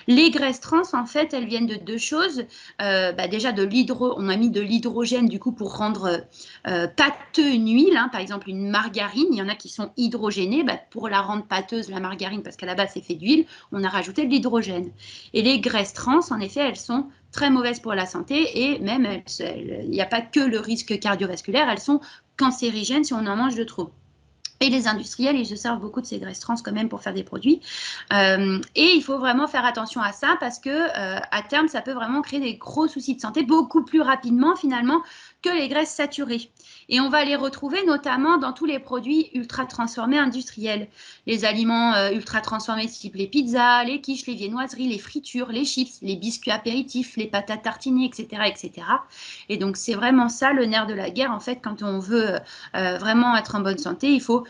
Les graisses trans, en fait, elles viennent de deux choses. Déjà, on a mis de l'hydrogène du coup pour rendre pâteux une huile. Hein. Par exemple, une margarine, il y en a qui sont hydrogénées. Pour la rendre pâteuse, la margarine, parce qu'à la base c'est fait d'huile, on a rajouté de l'hydrogène. Et les graisses trans, en effet, elles sont très mauvaises pour la santé et même, il n'y a pas que le risque cardiovasculaire, elles sont cancérigènes si on en mange de trop. Et les industriels, ils se servent beaucoup de ces graisses trans quand même pour faire des produits. Et il faut vraiment faire attention à ça parce que à terme, ça peut vraiment créer des gros soucis de santé beaucoup plus rapidement finalement que les graisses saturées. Et on va les retrouver notamment dans tous les produits ultra transformés industriels. Les aliments ultra transformés type les pizzas, les quiches, les viennoiseries, les fritures, les chips, les biscuits apéritifs, les pâtes à tartiner, etc., etc. Et donc c'est vraiment ça le nerf de la guerre en fait quand on veut vraiment être en bonne santé. Il faut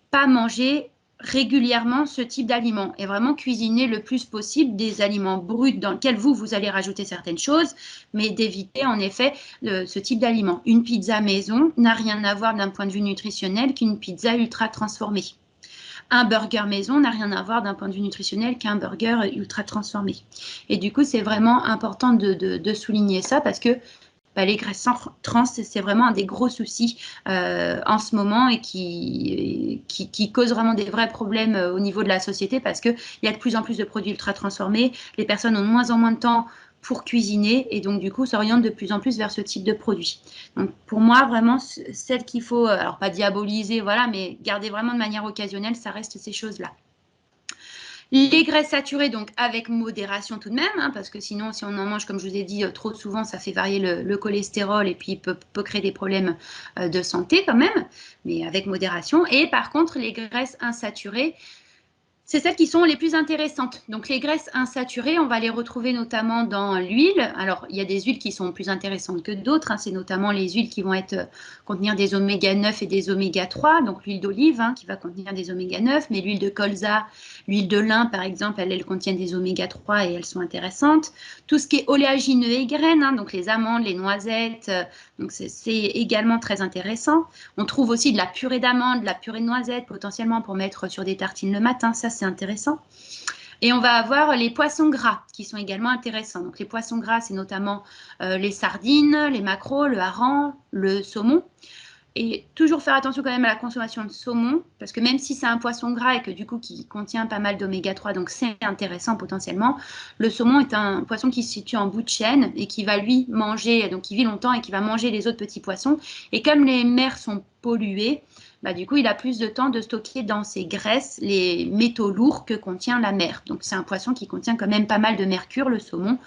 pas manger régulièrement ce type d'aliments et vraiment cuisiner le plus possible des aliments bruts dans lesquels vous allez rajouter certaines choses, mais d'éviter en effet ce type d'aliments. Une pizza maison n'a rien à voir d'un point de vue nutritionnel qu'une pizza ultra transformée. Un burger maison n'a rien à voir d'un point de vue nutritionnel qu'un burger ultra transformé. Et du coup, c'est vraiment important de souligner ça parce que les graisses trans, c'est vraiment un des gros soucis en ce moment et qui cause vraiment des vrais problèmes au niveau de la société parce qu'il y a de plus en plus de produits ultra transformés, les personnes ont de moins en moins de temps pour cuisiner et donc du coup s'orientent de plus en plus vers ce type de produits. Donc pour moi, vraiment, celle qu'il faut, alors pas diaboliser, voilà, mais garder vraiment de manière occasionnelle, ça reste ces choses-là. Les graisses saturées, donc avec modération tout de même, hein, parce que sinon, si on en mange, comme je vous ai dit, trop souvent, ça fait varier le cholestérol et puis peut créer des problèmes de santé quand même, mais avec modération. Et par contre, les graisses insaturées, c'est celles qui sont les plus intéressantes. Donc les graisses insaturées, on va les retrouver notamment dans l'huile. Alors il y a des huiles qui sont plus intéressantes que d'autres. Hein. C'est notamment les huiles qui vont contenir des oméga 9 et des oméga 3. Donc l'huile d'olive qui va contenir des oméga 9, mais l'huile de colza, l'huile de lin par exemple, elles contiennent des oméga 3 et elles sont intéressantes. Tout ce qui est oléagineux et graines, donc les amandes, les noisettes, donc c'est également très intéressant. On trouve aussi de la purée d'amandes, de la purée de noisettes potentiellement pour mettre sur des tartines le matin. Ça, c'est intéressant. Et on va avoir les poissons gras qui sont également intéressants. Donc les poissons gras, c'est notamment les sardines, les maquereaux, le hareng, le saumon. Et toujours faire attention quand même à la consommation de saumon, parce que même si c'est un poisson gras et que du coup qui contient pas mal d'oméga 3, donc c'est intéressant potentiellement, le saumon est un poisson qui se situe en bout de chaîne et qui va lui manger, donc qui vit longtemps et qui va manger les autres petits poissons. Et comme les mers sont polluées, du coup il a plus de temps de stocker dans ses graisses les métaux lourds que contient la mer. Donc c'est un poisson qui contient quand même pas mal de mercure, le saumon.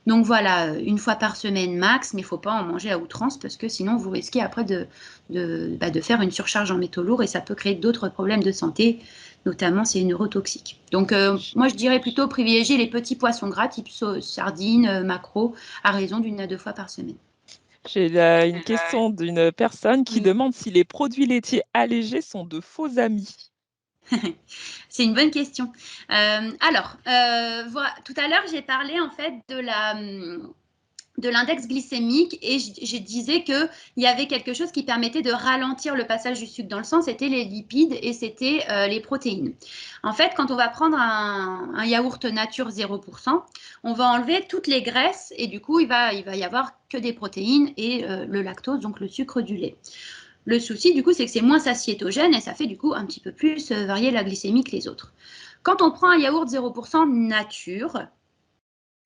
Donc voilà, une fois par semaine max, mais il ne faut pas en manger à outrance parce que sinon vous risquez après de faire une surcharge en métaux lourds et ça peut créer d'autres problèmes de santé, notamment c'est neurotoxique. Donc moi je dirais plutôt privilégier les petits poissons gras type sardines, maquereaux à raison d'1 à 2 fois par semaine. J'ai une question d'une personne qui demande si les produits laitiers allégés sont de faux amis. C'est une bonne question. Voilà, tout à l'heure, j'ai parlé en fait de l'index glycémique et je disais qu'il y avait quelque chose qui permettait de ralentir le passage du sucre dans le sang, c'était les lipides et c'était les protéines. En fait, quand on va prendre un yaourt nature 0%, on va enlever toutes les graisses et du coup, il va y avoir que des protéines et le lactose, donc le sucre du lait. Le souci, du coup, c'est que c'est moins satiétogène et ça fait du coup un petit peu plus varier la glycémie que les autres. Quand on prend un yaourt 0% nature,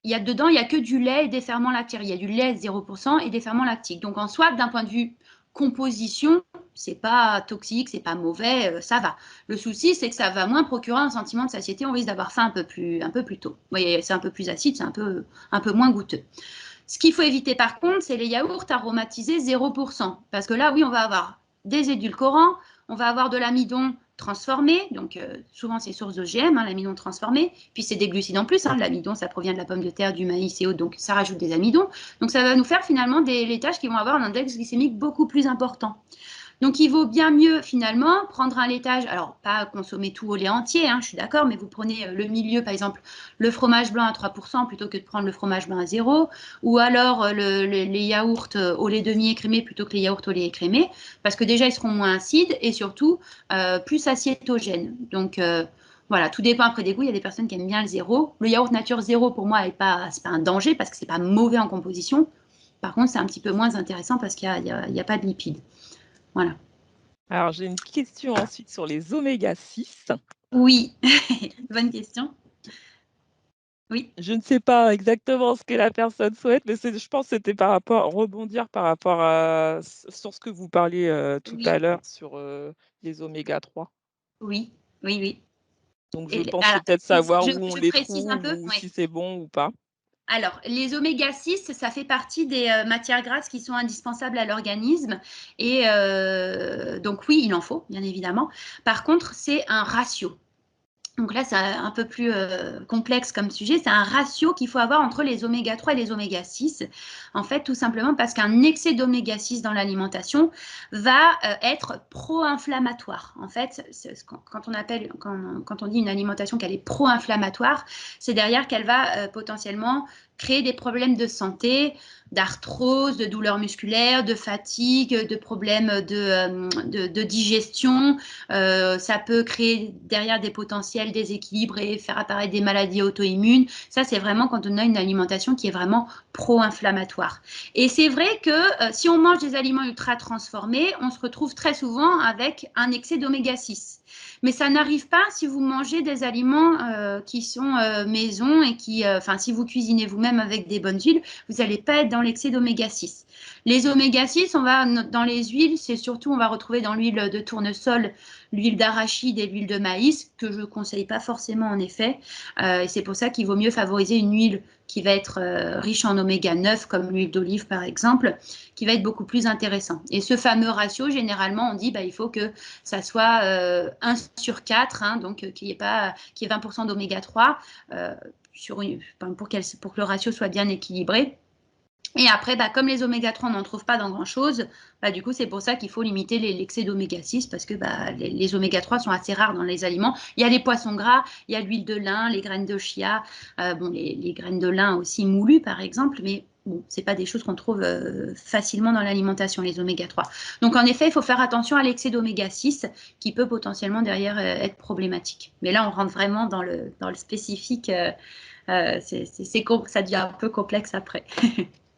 dedans, il n'y a que du lait et des ferments lactaires. Il y a du lait 0% et des ferments lactiques. Donc en soi, d'un point de vue composition, c'est pas toxique, c'est pas mauvais, ça va. Le souci, c'est que ça va moins procurer un sentiment de satiété. On risque d'avoir faim un peu plus tôt. Vous voyez, c'est un peu plus acide, c'est un peu moins goûteux. Ce qu'il faut éviter par contre, c'est les yaourts aromatisés 0%. Parce que là, oui, on va avoir des édulcorants, on va avoir de l'amidon transformé, donc souvent c'est source d'OGM, hein, l'amidon transformé, puis c'est des glucides en plus, hein, l'amidon ça provient de la pomme de terre, du maïs et autres, donc ça rajoute des amidons, donc ça va nous faire finalement des laitages qui vont avoir un index glycémique beaucoup plus important. Donc, il vaut bien mieux, finalement, prendre un laitage. Alors, pas consommer tout au lait entier, hein, je suis d'accord, mais vous prenez le milieu, par exemple, le fromage blanc à 3% plutôt que de prendre le fromage blanc à 0, ou alors les yaourts au lait demi-écrémé plutôt que les yaourts au lait écrémé, parce que déjà, ils seront moins acides et surtout plus acétogènes. Donc, voilà, tout dépend après des goûts. Il y a des personnes qui aiment bien le 0. Le yaourt nature 0, pour moi, c'est pas un danger parce que c'est pas mauvais en composition. Par contre, c'est un petit peu moins intéressant parce qu'il n'y a pas de lipides. Voilà. Alors, j'ai une question ensuite sur les oméga 6. Oui, bonne question. Oui. Je ne sais pas exactement ce que la personne souhaite, mais je pense que c'était rebondir par rapport sur ce que vous parliez tout Oui. à l'heure sur les oméga 3. Oui, oui, oui. Donc, je pense peut-être savoir où on les trouve ou si c'est bon ou pas. Alors, les oméga 6, ça fait partie des matières grasses qui sont indispensables à l'organisme. Et donc, oui, il en faut, bien évidemment. Par contre, c'est un ratio. Donc là, c'est un peu plus complexe comme sujet. C'est un ratio qu'il faut avoir entre les oméga 3 et les oméga 6. En fait, tout simplement parce qu'un excès d'oméga 6 dans l'alimentation va être pro-inflammatoire. En fait, quand on dit une alimentation qu'elle est pro-inflammatoire, c'est derrière qu'elle va potentiellement créer des problèmes de santé, d'arthrose, de douleurs musculaires, de fatigue, de problèmes de digestion. Ça peut créer derrière des potentiels déséquilibres et faire apparaître des maladies auto-immunes. Ça, c'est vraiment quand on a une alimentation qui est vraiment pro-inflammatoire. Et c'est vrai que si on mange des aliments ultra transformés, on se retrouve très souvent avec un excès d'oméga 6. Mais ça n'arrive pas si vous mangez des aliments qui sont maison et si vous cuisinez vous-même avec des bonnes huiles, vous n'allez pas être dans l'excès d'oméga 6. Les oméga 6, dans les huiles, c'est surtout, on va retrouver dans l'huile de tournesol, l'huile d'arachide et l'huile de maïs, que je ne conseille pas forcément en effet. Et c'est pour ça qu'il vaut mieux favoriser une huile qui va être riche en oméga 9, comme l'huile d'olive par exemple, qui va être beaucoup plus intéressant. Et ce fameux ratio, généralement, on dit il faut que ça soit 1 sur 4, hein, donc qu'il y ait 20% d'oméga 3 pour que le ratio soit bien équilibré. Et après, comme les oméga 3, on n'en trouve pas dans grand-chose, du coup, c'est pour ça qu'il faut limiter l'excès d'oméga 6 parce que les oméga 3 sont assez rares dans les aliments. Il y a les poissons gras, il y a l'huile de lin, les graines de chia, les graines de lin aussi moulues, par exemple, mais bon, ce n'est pas des choses qu'on trouve facilement dans l'alimentation, les oméga 3. Donc, en effet, il faut faire attention à l'excès d'oméga 6 qui peut potentiellement derrière être problématique. Mais là, on rentre vraiment dans le spécifique. Ça devient un peu complexe après.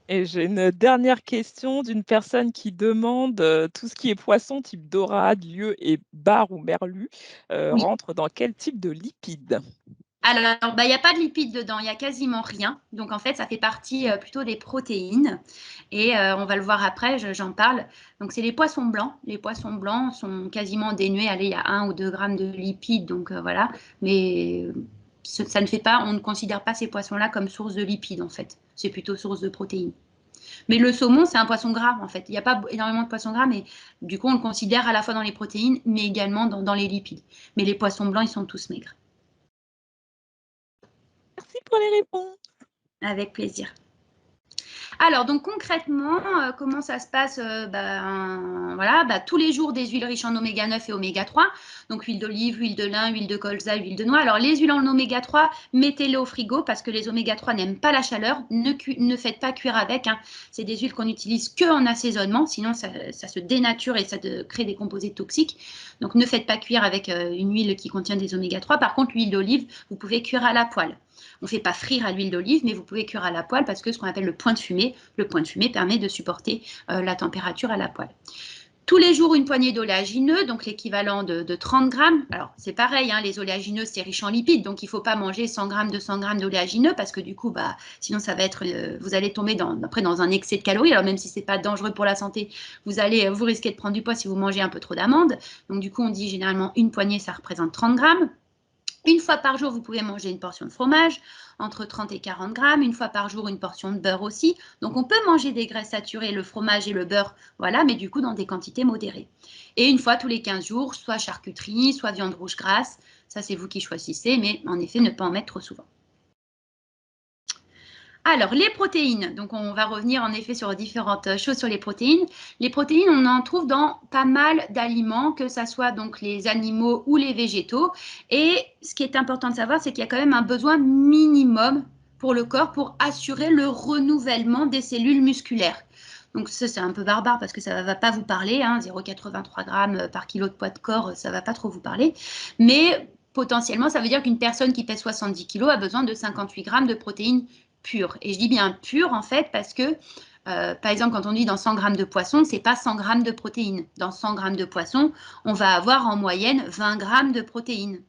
Et j'ai une dernière question d'une personne qui demande tout ce qui est poisson type dorade, lieu et bar ou merlu Oui. rentre dans quel type de lipides? Alors, il n'y a pas de lipides dedans, il n'y a quasiment rien. Donc, en fait, ça fait partie plutôt des protéines. Et on va le voir après, j'en parle. Donc, c'est les poissons blancs. Les poissons blancs sont quasiment dénués. Allez, il y a 1 ou 2 grammes de lipides. Donc, voilà. Mais ça ne fait pas, on ne considère pas ces poissons-là comme source de lipides, en fait. C'est plutôt source de protéines. Mais le saumon, c'est un poisson gras, en fait. Il n'y a pas énormément de poissons gras, mais du coup, on le considère à la fois dans les protéines, mais également dans les lipides. Mais les poissons blancs, ils sont tous maigres. Merci pour les réponses. Avec plaisir. Alors, donc concrètement, comment ça se passe tous les jours des huiles riches en oméga 9 et oméga 3. Donc, huile d'olive, huile de lin, huile de colza, huile de noix. Alors, les huiles en oméga 3, mettez-les au frigo parce que les oméga 3 n'aiment pas la chaleur. Ne faites pas cuire avec. Hein. C'est des huiles qu'on utilise que en assaisonnement. Sinon, ça se dénature et ça crée des composés toxiques. Donc, ne faites pas cuire avec une huile qui contient des oméga 3. Par contre, l'huile d'olive, vous pouvez cuire à la poêle. On ne fait pas frire à l'huile d'olive, mais vous pouvez cuire à la poêle parce que ce qu'on appelle le point de fumée permet de supporter la température à la poêle. Tous les jours, une poignée d'oléagineux, donc l'équivalent de 30 grammes. Alors, c'est pareil, hein, les oléagineux, c'est riche en lipides, donc il ne faut pas manger 100 grammes, 200 grammes d'oléagineux parce que du coup, sinon, ça va être, vous allez tomber après dans un excès de calories. Alors, même si ce n'est pas dangereux pour la santé, vous risquez de prendre du poids si vous mangez un peu trop d'amandes. Donc, du coup, on dit généralement une poignée, ça représente 30 grammes. Une fois par jour, vous pouvez manger une portion de fromage, entre 30 et 40 grammes. Une fois par jour, une portion de beurre aussi. Donc, on peut manger des graisses saturées, le fromage et le beurre, voilà, mais du coup, dans des quantités modérées. Et une fois tous les 15 jours, soit charcuterie, soit viande rouge grasse. Ça, c'est vous qui choisissez, mais en effet, ne pas en mettre trop souvent. Alors, les protéines. Donc, on va revenir en effet sur différentes choses sur les protéines. Les protéines, on en trouve dans pas mal d'aliments, que ce soit donc les animaux ou les végétaux. Et ce qui est important de savoir, c'est qu'il y a quand même un besoin minimum pour le corps pour assurer le renouvellement des cellules musculaires. Donc, ça, c'est un peu barbare parce que ça ne va pas vous parler. 0,83 grammes par kilo de poids de corps, ça ne va pas trop vous parler. Mais potentiellement, ça veut dire qu'une personne qui pèse 70 kg a besoin de 58 grammes de protéines pure. Et je dis bien pure en fait parce que, par exemple, quand on dit dans 100 grammes de poisson, c'est pas 100 grammes de protéines. Dans 100 grammes de poisson, on va avoir en moyenne 20 grammes de protéines.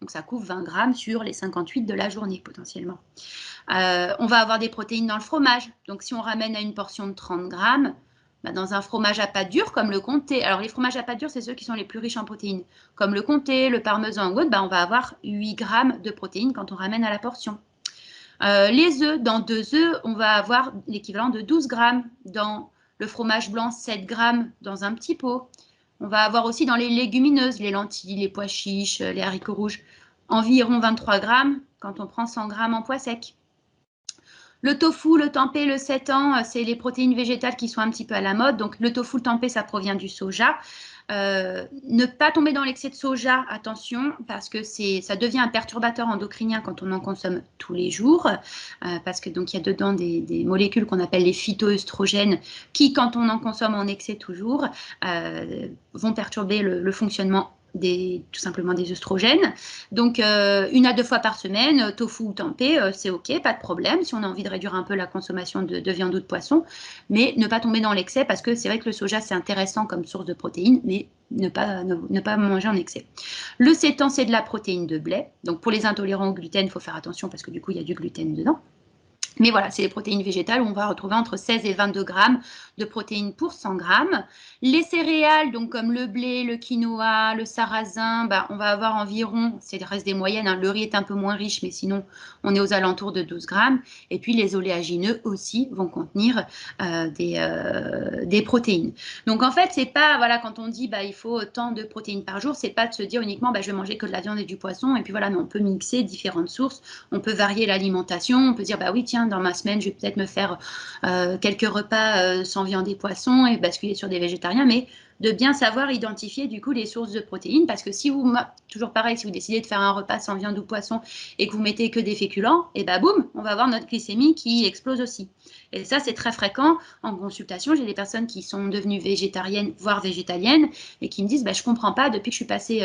Donc ça couvre 20 grammes sur les 58 de la journée potentiellement. On va avoir des protéines dans le fromage. Donc si on ramène à une portion de 30 grammes, dans un fromage à pâte dure comme le comté, alors les fromages à pâte dure, c'est ceux qui sont les plus riches en protéines, comme le comté, le parmesan ou autre, on va avoir 8 grammes de protéines quand on ramène à la portion. Les œufs, dans 2 œufs, on va avoir l'équivalent de 12 grammes. Dans le fromage blanc, 7 grammes dans un petit pot. On va avoir aussi dans les légumineuses, les lentilles, les pois chiches, les haricots rouges, environ 23 grammes quand on prend 100 grammes en pois sec. Le tofu, le tempeh, le seitan, c'est les protéines végétales qui sont un petit peu à la mode. Donc le tofu, le tempeh, ça provient du soja. Ne pas tomber dans l'excès de soja, attention, parce que ça devient un perturbateur endocrinien quand on en consomme tous les jours, parce que donc il y a dedans des molécules qu'on appelle les phytoœstrogènes qui, quand on en consomme en excès toujours, vont perturber le fonctionnement tout simplement des œstrogènes. Donc, 1 à 2 fois par semaine, tofu ou tempeh, c'est OK, pas de problème, si on a envie de réduire un peu la consommation de viande ou de poisson, mais ne pas tomber dans l'excès, parce que c'est vrai que le soja, c'est intéressant comme source de protéines, mais ne pas manger en excès. Le seitan, c'est de la protéine de blé. Donc, pour les intolérants au gluten, il faut faire attention, parce que du coup, il y a du gluten dedans. Mais voilà, c'est les protéines végétales où on va retrouver entre 16 et 22 grammes de protéines pour 100 grammes. Les céréales, donc comme le blé, le quinoa, le sarrasin, on va avoir environ, c'est reste des moyennes, le riz est un peu moins riche, mais sinon on est aux alentours de 12 grammes. Et puis les oléagineux aussi vont contenir des protéines. Donc en fait, c'est pas, voilà, quand on dit il faut tant de protéines par jour, c'est pas de se dire uniquement je vais manger que de la viande et du poisson, et puis voilà, mais on peut mixer différentes sources, on peut varier l'alimentation, on peut dire oui, tiens, dans ma semaine, je vais peut-être me faire quelques repas sans viande et poisson et basculer sur des végétariens, mais de bien savoir identifier du coup les sources de protéines, parce que si vous, toujours pareil, si vous décidez de faire un repas sans viande ou poisson et que vous mettez que des féculents, et boum, on va avoir notre glycémie qui explose aussi. Et ça, c'est très fréquent en consultation. J'ai des personnes qui sont devenues végétariennes, voire végétaliennes, et qui me disent je comprends pas, depuis que je suis passée,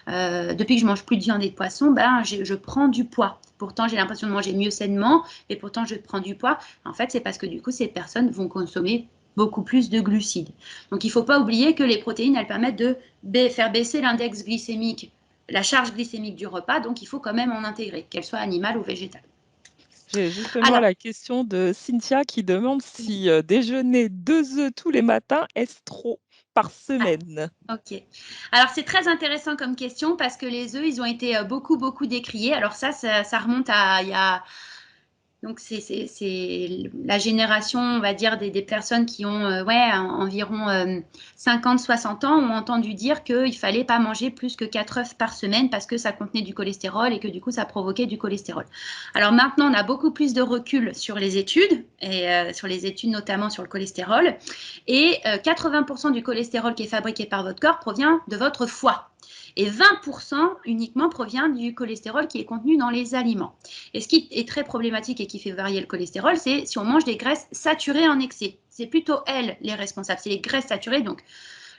depuis que je mange plus de viande et de poisson, je prends du poids. Pourtant, j'ai l'impression de manger mieux sainement, et pourtant, je prends du poids. En fait, c'est parce que du coup, ces personnes vont consommer beaucoup plus de glucides. Donc, il ne faut pas oublier que les protéines, elles permettent de faire baisser l'index glycémique, la charge glycémique du repas. Donc, il faut quand même en intégrer, qu'elle soit animale ou végétale. J'ai justement la question de Cynthia qui demande si déjeuner 2 œufs tous les matins, est-ce trop par semaine? Ok. Alors, c'est très intéressant comme question parce que les œufs, ils ont été beaucoup décriés. Alors ça remonte à il y a... Donc, c'est la génération, on va dire, des personnes qui ont environ 50-60 ans ont entendu dire qu'il ne fallait pas manger plus que 4 œufs par semaine parce que ça contenait du cholestérol et que du coup, ça provoquait du cholestérol. Alors maintenant, on a beaucoup plus de recul sur les études, et sur les études notamment sur le cholestérol. Et 80% du cholestérol qui est fabriqué par votre corps provient de votre foie. Et 20% uniquement provient du cholestérol qui est contenu dans les aliments. Et ce qui est très problématique et qui fait varier le cholestérol, c'est si on mange des graisses saturées en excès. C'est plutôt elles les responsables. C'est les graisses saturées, donc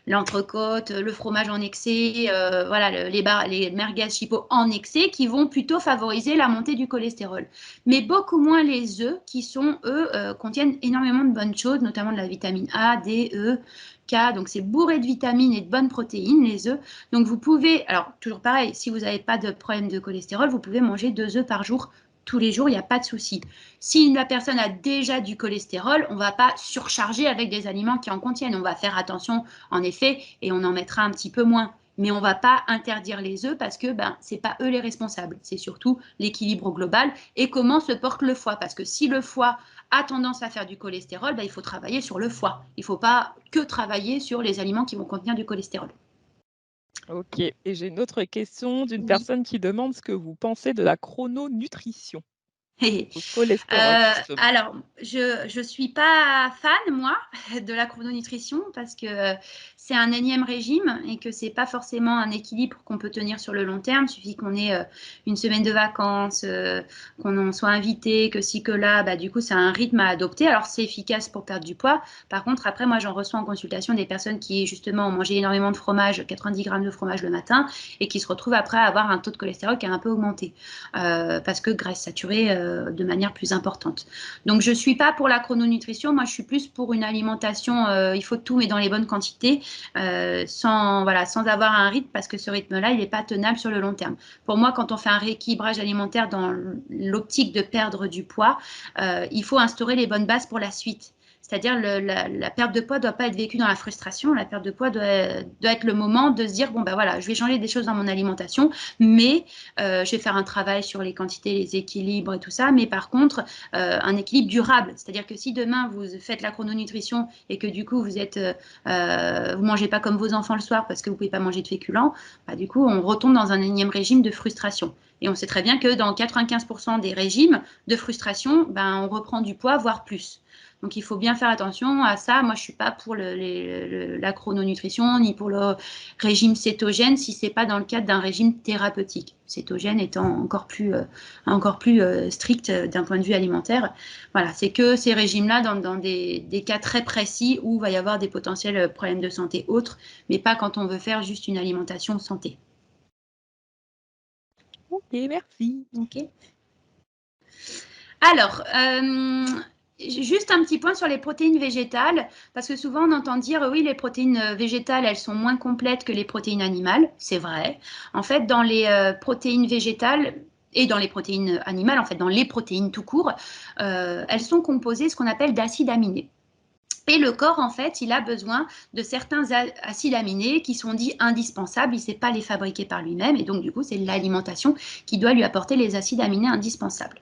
l'entrecôte, le fromage en excès, les merguez chipot en excès, qui vont plutôt favoriser la montée du cholestérol. Mais beaucoup moins les œufs, qui sont, eux, contiennent énormément de bonnes choses, notamment de la vitamine A, D, E, K. Donc, c'est bourré de vitamines et de bonnes protéines, les œufs. Donc, vous pouvez, alors, toujours pareil, si vous n'avez pas de problème de cholestérol, vous pouvez manger 2 œufs par jour tous les jours, il n'y a pas de souci. Si la personne a déjà du cholestérol, on ne va pas surcharger avec des aliments qui en contiennent. On va faire attention, en effet, et on en mettra un petit peu moins. Mais on ne va pas interdire les œufs parce que ce n'est pas eux les responsables. C'est surtout l'équilibre global et comment se porte le foie. Parce que si le foie a tendance à faire du cholestérol, il faut travailler sur le foie. Il ne faut pas que travailler sur les aliments qui vont contenir du cholestérol. Ok, et j'ai une autre question d'une personne qui demande ce que vous pensez de la chrononutrition. Au cholestérol, justement. Alors, je ne suis pas fan, moi, de la chrononutrition parce que c'est un énième régime et que ce n'est pas forcément un équilibre qu'on peut tenir sur le long terme. Il suffit qu'on ait une semaine de vacances, qu'on en soit invité, que ci, que là. Du coup, c'est un rythme à adopter. Alors, c'est efficace pour perdre du poids. Par contre, après, moi, j'en reçois en consultation des personnes qui, justement, ont mangé énormément de fromage, 90 grammes de fromage le matin et qui se retrouvent après à avoir un taux de cholestérol qui a un peu augmenté parce que graisse saturée de manière plus importante. Donc, je ne suis pas pour la chrononutrition. Moi, je suis plus pour une alimentation, il faut tout, mais dans les bonnes quantités, sans avoir un rythme, parce que ce rythme-là, il n'est pas tenable sur le long terme. Pour moi, quand on fait un rééquilibrage alimentaire dans l'optique de perdre du poids, il faut instaurer les bonnes bases pour la suite. C'est-à-dire la perte de poids ne doit pas être vécue dans la frustration. La perte de poids doit être le moment de se dire, bon, voilà, je vais changer des choses dans mon alimentation, mais je vais faire un travail sur les quantités, les équilibres et tout ça. Mais par contre, un équilibre durable. C'est-à-dire que si demain, vous faites la chrononutrition et que du coup, vous mangez pas comme vos enfants le soir parce que vous pouvez pas manger de féculents, du coup, on retombe dans un énième régime de frustration. Et on sait très bien que dans 95% des régimes de frustration, on reprend du poids, voire plus. Donc, il faut bien faire attention à ça. Moi, je ne suis pas pour la chrononutrition ni pour le régime cétogène si ce n'est pas dans le cadre d'un régime thérapeutique. Cétogène étant encore plus strict d'un point de vue alimentaire. Voilà, c'est que ces régimes-là dans des cas très précis où il va y avoir des potentiels problèmes de santé autres, mais pas quand on veut faire juste une alimentation santé. Ok, merci. Ok. Alors, juste un petit point sur les protéines végétales, parce que souvent on entend dire oui, les protéines végétales, elles sont moins complètes que les protéines animales. C'est vrai. En fait, dans les protéines végétales et dans les protéines animales, en fait, dans les protéines tout court, elles sont composées ce qu'on appelle d'acides aminés. Et le corps, en fait, il a besoin de certains acides aminés qui sont dits indispensables. Il ne sait pas les fabriquer par lui-même. Et donc, du coup, c'est l'alimentation qui doit lui apporter les acides aminés indispensables.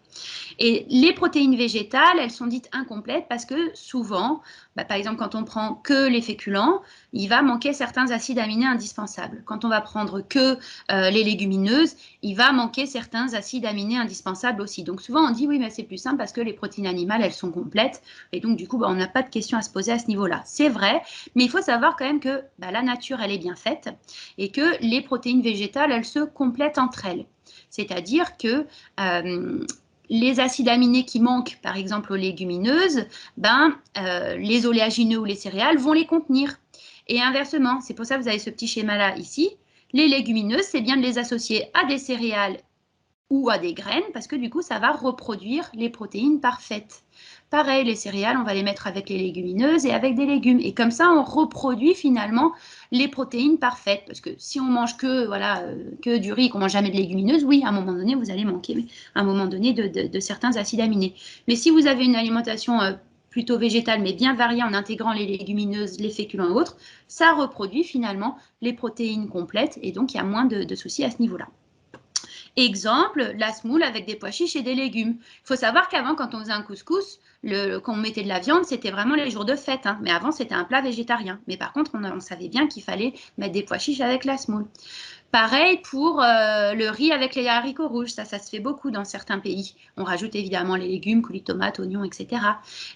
Et les protéines végétales, elles sont dites incomplètes parce que souvent, par exemple, quand on prend que les féculents, il va manquer certains acides aminés indispensables. Quand on va prendre que les légumineuses, il va manquer certains acides aminés indispensables aussi. Donc souvent, on dit oui, mais c'est plus simple parce que les protéines animales, elles sont complètes. Et donc, du coup, on n'a pas de question à se poser à ce niveau-là. C'est vrai, mais il faut savoir quand même que la nature, elle est bien faite et que les protéines végétales, elles se complètent entre elles. C'est-à-dire que les acides aminés qui manquent, par exemple aux légumineuses, les oléagineux ou les céréales vont les contenir. Et inversement, c'est pour ça que vous avez ce petit schéma-là ici. Les légumineuses, c'est bien de les associer à des céréales ou à des graines, parce que du coup, ça va reproduire les protéines parfaites. Pareil, les céréales, on va les mettre avec les légumineuses et avec des légumes. Et comme ça, on reproduit finalement les protéines parfaites. Parce que si on mange que du riz, qu'on ne mange jamais de légumineuses, oui, à un moment donné, vous allez manquer à un moment donné de certains acides aminés. Mais si vous avez une alimentation plutôt végétale, mais bien variée en intégrant les légumineuses, les féculents et autres, ça reproduit finalement les protéines complètes. Et donc, il y a moins de soucis à ce niveau-là. Exemple, la semoule avec des pois chiches et des légumes. Il faut savoir qu'avant, quand on faisait un couscous, quand on mettait de la viande, c'était vraiment les jours de fête. Hein. Mais avant, c'était un plat végétarien. Mais par contre, on savait bien qu'il fallait mettre des pois chiches avec la semoule. Pareil pour le riz avec les haricots rouges. Ça se fait beaucoup dans certains pays. On rajoute évidemment les légumes, coulis de tomates, oignons, etc.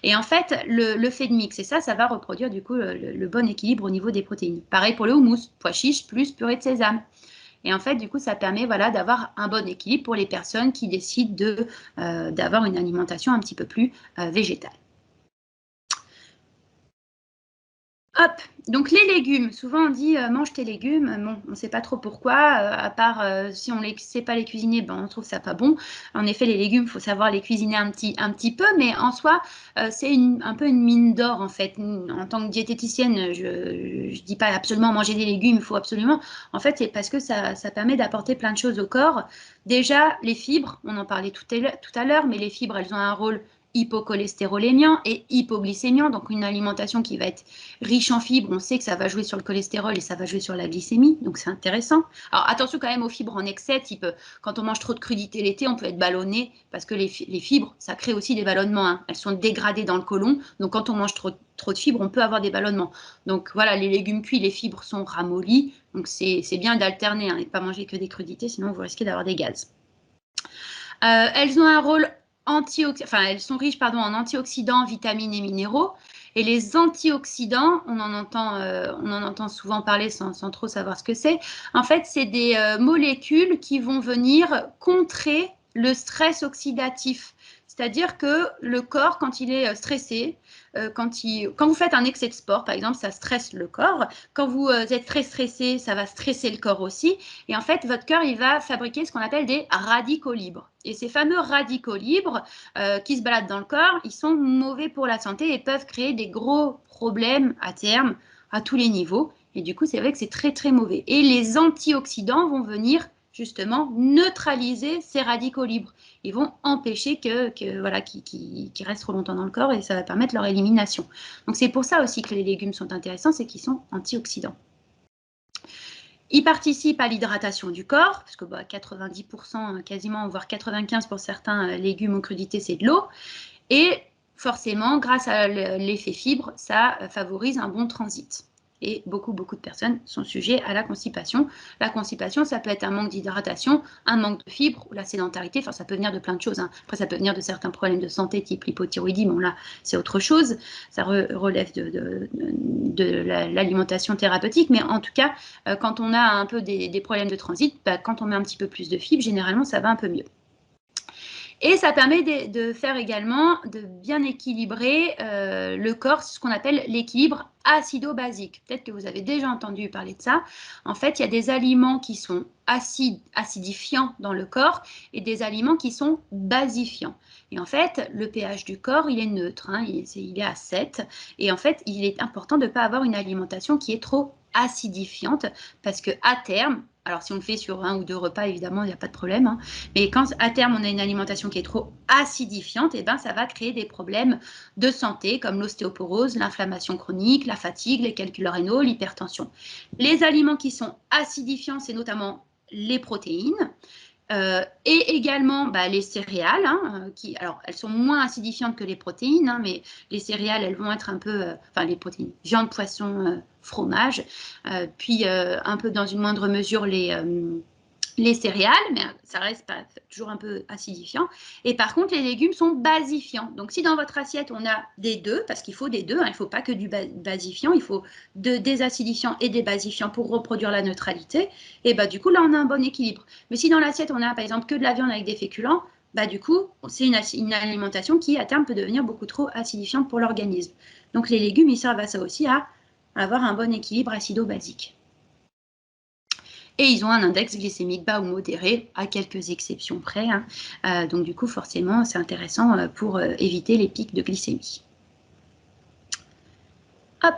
Et en fait, le fait de mixer ça va reproduire du coup le bon équilibre au niveau des protéines. Pareil pour le houmous, pois chiches plus purée de sésame. Et en fait, du coup, ça permet d'avoir un bon équilibre pour les personnes qui décident d'avoir une alimentation un petit peu plus végétale. Hop, donc les légumes, souvent on dit mange tes légumes, bon, on ne sait pas trop pourquoi, à part si on ne sait pas les cuisiner, on trouve ça pas bon. En effet, les légumes, il faut savoir les cuisiner un petit peu, mais en soi, c'est un peu une mine d'or en fait. En tant que diététicienne, je ne dis pas absolument manger des légumes, il faut absolument. En fait, c'est parce que ça permet d'apporter plein de choses au corps. Déjà, les fibres, on en parlait tout à l'heure, mais les fibres, elles ont un rôle hypocholestérolémiant et hypoglycémiant, donc une alimentation qui va être riche en fibres. On sait que ça va jouer sur le cholestérol et ça va jouer sur la glycémie, donc c'est intéressant. Alors attention quand même aux fibres en excès, type quand on mange trop de crudités l'été, on peut être ballonné parce que les fibres, ça crée aussi des ballonnements, hein. Elles sont dégradées dans le côlon, donc quand on mange trop de fibres, on peut avoir des ballonnements. Donc voilà, les légumes cuits, les fibres sont ramollies, donc c'est bien d'alterner, hein, et de ne pas manger que des crudités, sinon vous risquez d'avoir des gaz. Elles ont un rôle elles sont riches en antioxydants, vitamines et minéraux. Et les antioxydants, on en entend souvent parler sans trop savoir ce que c'est. En fait, c'est des molécules qui vont venir contrer le stress oxydatif. C'est-à-dire que le corps, quand il est stressé, quand vous faites un excès de sport, par exemple, ça stresse le corps. Quand vous êtes très stressé, ça va stresser le corps aussi. Et en fait, votre corps, il va fabriquer ce qu'on appelle des radicaux libres. Et ces fameux radicaux libres qui se baladent dans le corps, ils sont mauvais pour la santé et peuvent créer des gros problèmes à terme, à tous les niveaux. Et du coup, c'est vrai que c'est très, très mauvais. Et les antioxydants vont venir justement neutraliser ces radicaux libres. Ils vont empêcher qu'ils restent trop longtemps dans le corps et ça va permettre leur élimination. Donc c'est pour ça aussi que les légumes sont intéressants, c'est qu'ils sont antioxydants. Ils participent à l'hydratation du corps, parce que 90% quasiment, voire 95% pour certains légumes ou crudités, c'est de l'eau. Et forcément, grâce à l'effet fibre, ça favorise un bon transit. Et beaucoup de personnes sont sujettes à la constipation. La constipation, ça peut être un manque d'hydratation, un manque de fibres ou la sédentarité. Enfin, ça peut venir de plein de choses, hein. Après, ça peut venir de certains problèmes de santé, type l'hypothyroïdie. Bon, là, c'est autre chose. Ça relève de l'alimentation thérapeutique. Mais en tout cas, quand on a un peu des problèmes de transit, quand on met un petit peu plus de fibres, généralement, ça va un peu mieux. Et ça permet de faire également, de bien équilibrer le corps, ce qu'on appelle l'équilibre acido-basique. Peut-être que vous avez déjà entendu parler de ça. En fait, il y a des aliments qui sont acidifiants dans le corps et des aliments qui sont basifiants. Et en fait, le pH du corps, il est neutre, hein, il est à 7. Et en fait, il est important de ne pas avoir une alimentation qui est trop acidifiante parce qu'à terme, alors si on le fait sur 1 ou 2 repas, évidemment, il n'y a pas de problème, hein, mais quand à terme on a une alimentation qui est trop acidifiante, ça va créer des problèmes de santé comme l'ostéoporose, l'inflammation chronique, la fatigue, les calculs rénaux, l'hypertension. Les aliments qui sont acidifiants, c'est notamment les protéines. Et également les céréales, hein, alors elles sont moins acidifiantes que les protéines, hein, mais les céréales, elles vont être un peu, les protéines, viande, poisson, fromage, puis un peu dans une moindre mesure les céréales, mais ça reste pas toujours un peu acidifiant. Et par contre, les légumes sont basifiants. Donc, si dans votre assiette, on a des deux, parce qu'il faut des deux, hein, il ne faut pas que du basifiant, il faut des acidifiants et des basifiants pour reproduire la neutralité. Et du coup, là, on a un bon équilibre. Mais si dans l'assiette, on a par exemple que de la viande avec des féculents, du coup, c'est une alimentation qui, à terme, peut devenir beaucoup trop acidifiante pour l'organisme. Donc, les légumes, ils servent à ça aussi, à avoir un bon équilibre acido-basique. Et ils ont un index glycémique bas ou modéré, à quelques exceptions près, hein. Donc du coup, forcément, c'est intéressant pour éviter les pics de glycémie. Hop.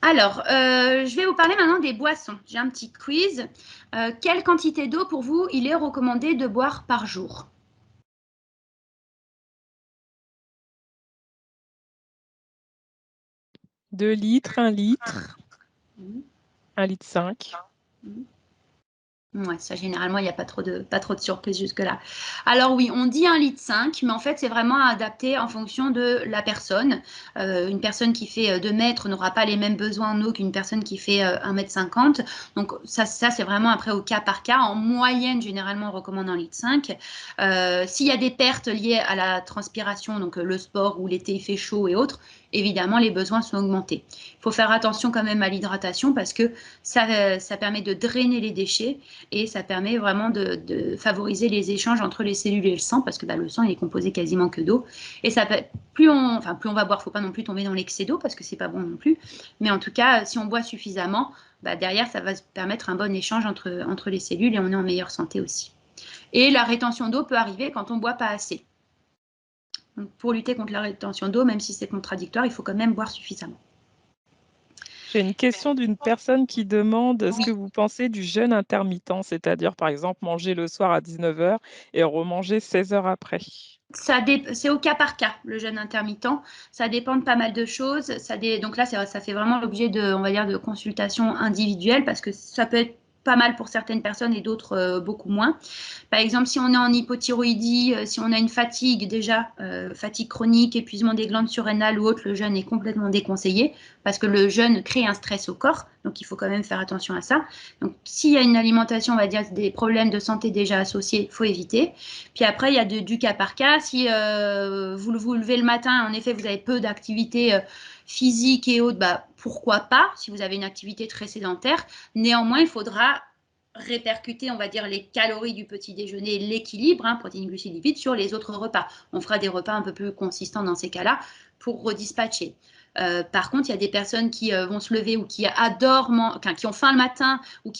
Alors, je vais vous parler maintenant des boissons. J'ai un petit quiz. Quelle quantité d'eau pour vous il est recommandé de boire par jour? Deux litres, 1 litre, 1,5 litre. Ouais, ça généralement, il n'y a pas trop de surprises jusque-là. Alors oui, on dit 1,5 litre, mais en fait, c'est vraiment adapté en fonction de la personne. Une personne qui fait 2 mètres n'aura pas les mêmes besoins en eau qu'une personne qui fait 1,50 m. Donc ça c'est vraiment après au cas par cas. En moyenne, généralement, on recommande 1,5 litre. S'il y a des pertes liées à la transpiration, donc le sport ou l'été il fait chaud et autres, évidemment, les besoins sont augmentés. Il faut faire attention quand même à l'hydratation parce que ça permet de drainer les déchets et ça permet vraiment de favoriser les échanges entre les cellules et le sang parce que le sang il est composé quasiment que d'eau. Et ça peut, plus on va boire, il ne faut pas non plus tomber dans l'excès d'eau parce que c'est pas bon non plus. Mais en tout cas, si on boit suffisamment, derrière, ça va permettre un bon échange entre les cellules et on est en meilleure santé aussi. Et la rétention d'eau peut arriver quand on ne boit pas assez. Donc, pour lutter contre la rétention d'eau, même si c'est contradictoire, il faut quand même boire suffisamment. J'ai une question d'une personne qui demande ce Oui. que vous pensez du jeûne intermittent, c'est-à-dire par exemple manger le soir à 19h et remanger 16h après. C'est au cas par cas, le jeûne intermittent. Ça dépend de pas mal de choses. Donc là, ça fait vraiment l'objet de, on va dire, de consultations individuelles parce que ça peut être pas mal pour certaines personnes et d'autres beaucoup moins. Par exemple, si on est en hypothyroïdie, si on a une fatigue déjà, fatigue chronique, épuisement des glandes surrénales ou autre, le jeûne est complètement déconseillé parce que le jeûne crée un stress au corps. Donc, il faut quand même faire attention à ça. Donc, s'il y a une alimentation, on va dire, des problèmes de santé déjà associés, il faut éviter. Puis après, il y a du cas par cas. Si vous levez le matin, en effet, vous avez peu d'activité physique et autres, bah, pourquoi pas, si vous avez une activité très sédentaire. Néanmoins, il faudra répercuter, on va dire, les calories du petit déjeuner, l'équilibre, protéines, glucides, lipides, sur les autres repas. On fera des repas un peu plus consistants dans ces cas-là pour redispatcher. Par contre, il y a des personnes qui vont se lever ou qui adorent, qui ont faim le matin ou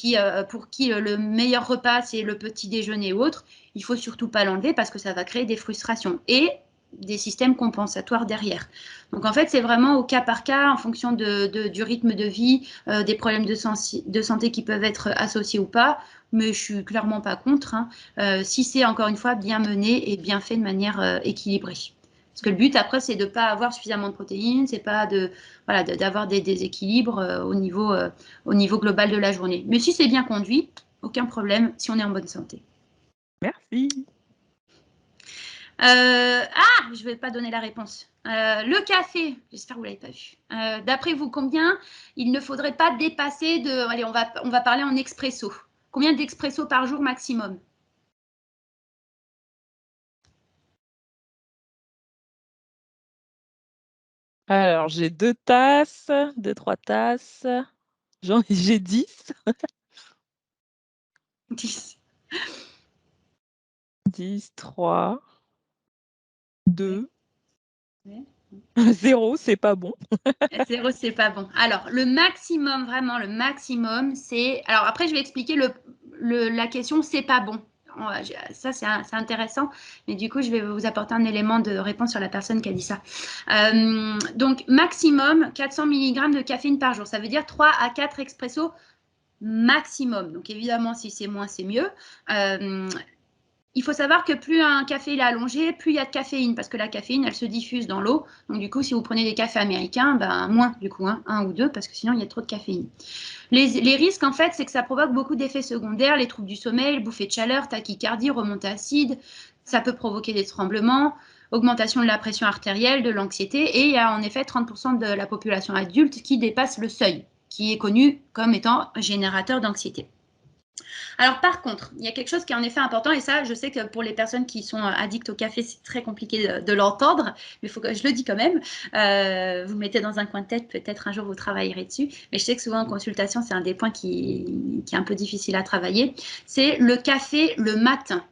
pour qui le meilleur repas, c'est le petit déjeuner ou autre. Il ne faut surtout pas l'enlever parce que ça va créer des frustrations et des systèmes compensatoires derrière. Donc en fait, c'est vraiment au cas par cas, en fonction du rythme de vie, des problèmes de santé qui peuvent être associés ou pas, mais je suis clairement pas contre, si c'est encore une fois bien mené et bien fait de manière équilibrée. Parce que le but après, c'est de ne pas avoir suffisamment de protéines, c'est pas d'avoir des déséquilibres au niveau global de la journée. Mais si c'est bien conduit, aucun problème si on est en bonne santé. Merci. Je ne vais pas donner la réponse. Le café, j'espère que vous ne l'avez pas vu. D'après vous, combien il ne faudrait pas dépasser de... Allez, on va parler en expresso. Combien d'expresso par jour maximum? Alors, j'ai 2 tasses, 2-3 tasses. J'ai 10. 10. 10, 3, 2. Ouais. 0, c'est pas bon. 0, c'est pas bon. Alors, le maximum, vraiment, le maximum, c'est... Alors, après, je vais expliquer la question, c'est pas bon. Ça, c'est intéressant, mais du coup, je vais vous apporter un élément de réponse sur la personne qui a dit ça. Donc, maximum 400 mg de caféine par jour. Ça veut dire 3 à 4 expressos maximum. Donc, évidemment, si c'est moins, c'est mieux. Il faut savoir que plus un café est allongé, plus il y a de caféine, parce que la caféine, elle se diffuse dans l'eau. Donc, du coup, si vous prenez des cafés américains, ben, moins, du coup, 1 ou 2, parce que sinon, il y a trop de caféine. Les risques, en fait, c'est que ça provoque beaucoup d'effets secondaires, les troubles du sommeil, bouffées de chaleur, tachycardie, remontée acide. Ça peut provoquer des tremblements, augmentation de la pression artérielle, de l'anxiété. Et il y a en effet 30% de la population adulte qui dépasse le seuil, qui est connu comme étant générateur d'anxiété. Alors par contre, il y a quelque chose qui est en effet important, et ça, je sais que pour les personnes qui sont addictes au café, c'est très compliqué de l'entendre, mais il faut que je le dis quand même. Vous le mettez dans un coin de tête, peut-être un jour vous travaillerez dessus, mais je sais que souvent en consultation, c'est un des points qui est un peu difficile à travailler. C'est le café le matin.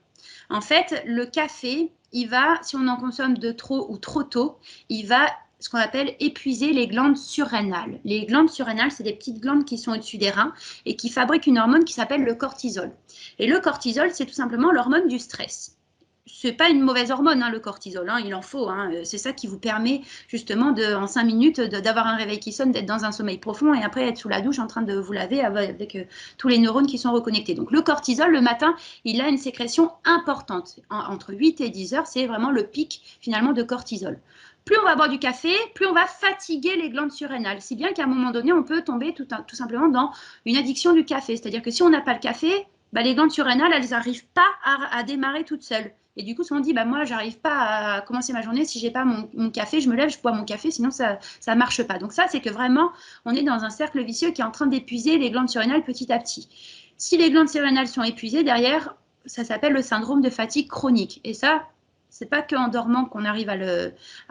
En fait, le café, si on en consomme de trop ou trop tôt, il va ce qu'on appelle épuiser les glandes surrénales. Les glandes surrénales, c'est des petites glandes qui sont au-dessus des reins et qui fabriquent une hormone qui s'appelle le cortisol. Et le cortisol, c'est tout simplement l'hormone du stress. C'est pas une mauvaise hormone, le cortisol, il en faut. C'est ça qui vous permet justement en 5 minutes d'avoir un réveil qui sonne, d'être dans un sommeil profond et après être sous la douche en train de vous laver avec tous les neurones qui sont reconnectés. Donc le cortisol, le matin, il a une sécrétion importante. Entre 8 et 10 heures, c'est vraiment le pic finalement de cortisol. Plus on va boire du café, plus on va fatiguer les glandes surrénales. Si bien qu'à un moment donné, on peut tomber tout simplement dans une addiction du café. C'est-à-dire que si on n'a pas le café, les glandes surrénales, elles n'arrivent pas à démarrer toutes seules. Et du coup, on dit, moi, j'arrive pas à commencer ma journée si j'ai pas mon café. Je me lève, je bois mon café, sinon ça marche pas. Donc ça, c'est que vraiment, on est dans un cercle vicieux qui est en train d'épuiser les glandes surrénales petit à petit. Si les glandes surrénales sont épuisées, derrière, ça s'appelle le syndrome de fatigue chronique. Et ça, c'est pas qu'en dormant qu'on arrive à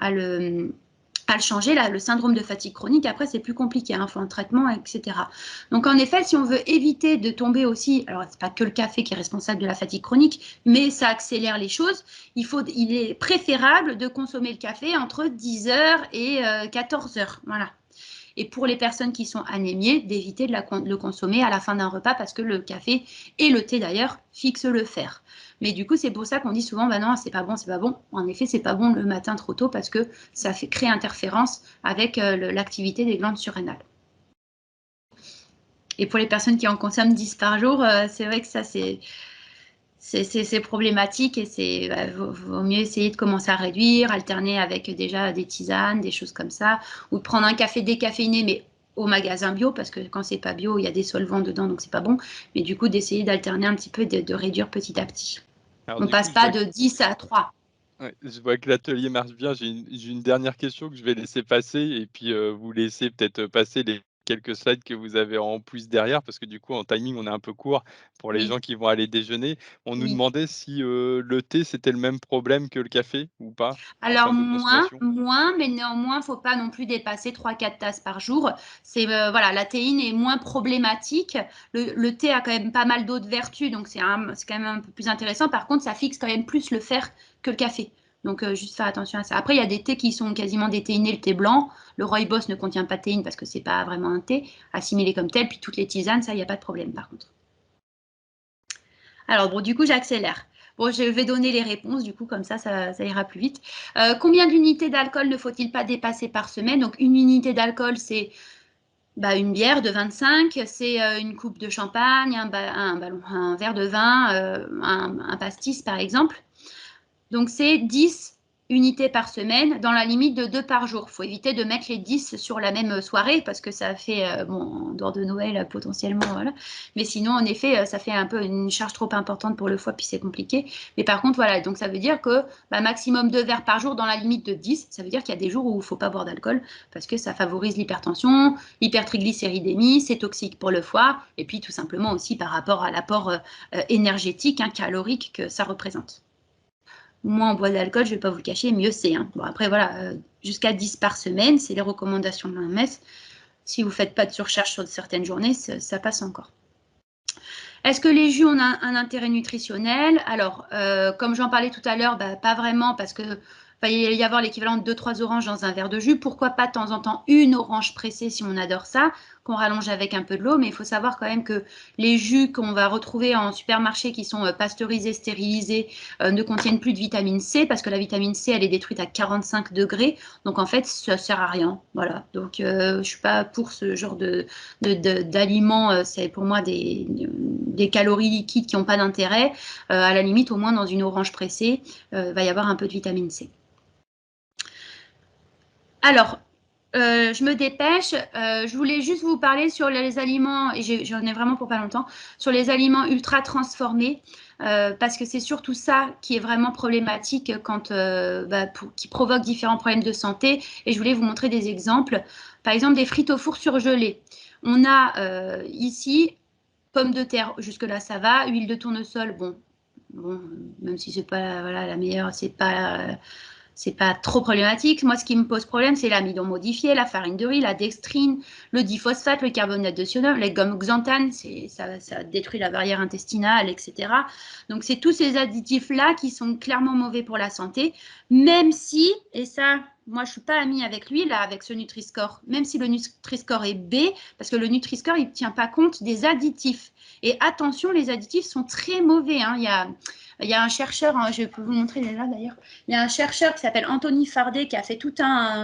le changer, le syndrome de fatigue chronique, après, c'est plus compliqué, il faut un traitement, etc. Donc, en effet, si on veut éviter de tomber aussi, alors, c'est pas que le café qui est responsable de la fatigue chronique, mais ça accélère les choses, il est préférable de consommer le café entre 10 heures et 14 heures, voilà. Et pour les personnes qui sont anémiées, d'éviter de le consommer à la fin d'un repas parce que le café et le thé d'ailleurs fixent le fer. Mais du coup, c'est pour ça qu'on dit souvent, non, c'est pas bon, c'est pas bon. En effet, c'est pas bon le matin trop tôt parce que ça crée interférence avec l'activité des glandes surrénales. Et pour les personnes qui en consomment 10 par jour, c'est vrai que ça, c'est problématique et vaut mieux essayer de commencer à réduire, alterner avec déjà des tisanes, des choses comme ça, ou de prendre un café décaféiné, mais au magasin bio, parce que quand c'est pas bio, il y a des solvants dedans, donc c'est pas bon. Mais du coup, d'essayer d'alterner un petit peu, de réduire petit à petit. Alors On du coup, passe pas de 10 à 3. ouais, je vois que l'atelier marche bien. J'ai une dernière question que je vais laisser passer et puis, vous laisser peut-être, passer les quelques slides que vous avez en plus derrière parce que du coup, en timing, on est un peu court pour les Oui, gens qui vont aller déjeuner. On nous oui. demandait si, le thé, c'était le même problème que le café ou pas, en Alors termes de consommation? mais néanmoins, faut pas non plus dépasser 3-4 tasses par jour. C'est voilà, la théine est moins problématique. Le thé a quand même pas mal d'autres vertus, donc c'est quand même un peu plus intéressant. Par contre, ça fixe quand même plus le fer que le café. Donc juste faire attention à ça. Après, il y a des thés qui sont quasiment déthéinés, le thé blanc. Le rooibos ne contient pas de théine parce que c'est pas vraiment un thé assimilé comme tel. Puis toutes les tisanes, ça, il n'y a pas de problème par contre. Alors, bon, du coup, j'accélère. Bon, je vais donner les réponses, du coup, comme ça ira plus vite. Combien d'unités d'alcool ne faut-il pas dépasser par semaine? Donc, une unité d'alcool, c'est une bière de 25, c'est une coupe de champagne, un verre de vin, un pastis, par exemple. Donc, c'est 10 unités par semaine dans la limite de 2 par jour. Il faut éviter de mettre les 10 sur la même soirée parce que ça fait, en dehors de Noël potentiellement, voilà. Mais sinon, en effet, ça fait un peu une charge trop importante pour le foie, puis c'est compliqué. Mais par contre, voilà, donc ça veut dire que maximum 2 verres par jour dans la limite de 10. Ça veut dire qu'il y a des jours où il ne faut pas boire d'alcool parce que ça favorise l'hypertension, l'hypertriglycéridémie, c'est toxique pour le foie, et puis tout simplement aussi par rapport à l'apport énergétique, calorique que ça représente. Moins on boit de l'alcool, je ne vais pas vous le cacher, mieux c'est. Bon, après, voilà, jusqu'à 10 par semaine, c'est les recommandations de l'OMS. Si vous ne faites pas de surcharge sur certaines journées, ça passe encore. Est-ce que les jus ont un intérêt nutritionnel? Alors, comme j'en parlais tout à l'heure, pas vraiment parce que va y avoir l'équivalent de 2-3 oranges dans un verre de jus. Pourquoi pas de temps en temps une orange pressée si on adore ça, qu'on rallonge avec un peu de l'eau. Mais il faut savoir quand même que les jus qu'on va retrouver en supermarché qui sont pasteurisés, stérilisés, ne contiennent plus de vitamine C parce que la vitamine C, elle est détruite à 45 degrés. Donc en fait, ça ne sert à rien. Voilà. Donc je ne suis pas pour ce genre d'aliments. C'est pour moi des calories liquides qui n'ont pas d'intérêt. À la limite, au moins dans une orange pressée, va y avoir un peu de vitamine C. Alors, je me dépêche. Je voulais juste vous parler sur les aliments, et j'en ai vraiment pour pas longtemps, sur les aliments ultra transformés, parce que c'est surtout ça qui est vraiment problématique quand, qui provoque différents problèmes de santé. Et je voulais vous montrer des exemples. Par exemple, des frites au four surgelées. On a ici pommes de terre, jusque-là ça va. Huile de tournesol, bon, même si c'est pas voilà, la meilleure, c'est pas trop problématique. Moi, ce qui me pose problème, c'est l'amidon modifié, la farine de riz, la dextrine, le diphosphate, le carbonate de sodium, les gommes xanthane, ça détruit la barrière intestinale, etc. Donc, c'est tous ces additifs-là qui sont clairement mauvais pour la santé, même si, et ça, moi, je ne suis pas amie avec lui, là, avec ce Nutri-Score, même si le Nutri-Score est B, parce que le Nutri-Score, il ne tient pas compte des additifs. Et attention, les additifs sont très mauvais. Hein. Il y a un chercheur, hein, je peux vous montrer là d'ailleurs, il y a un chercheur qui s'appelle Anthony Fardet qui a fait tout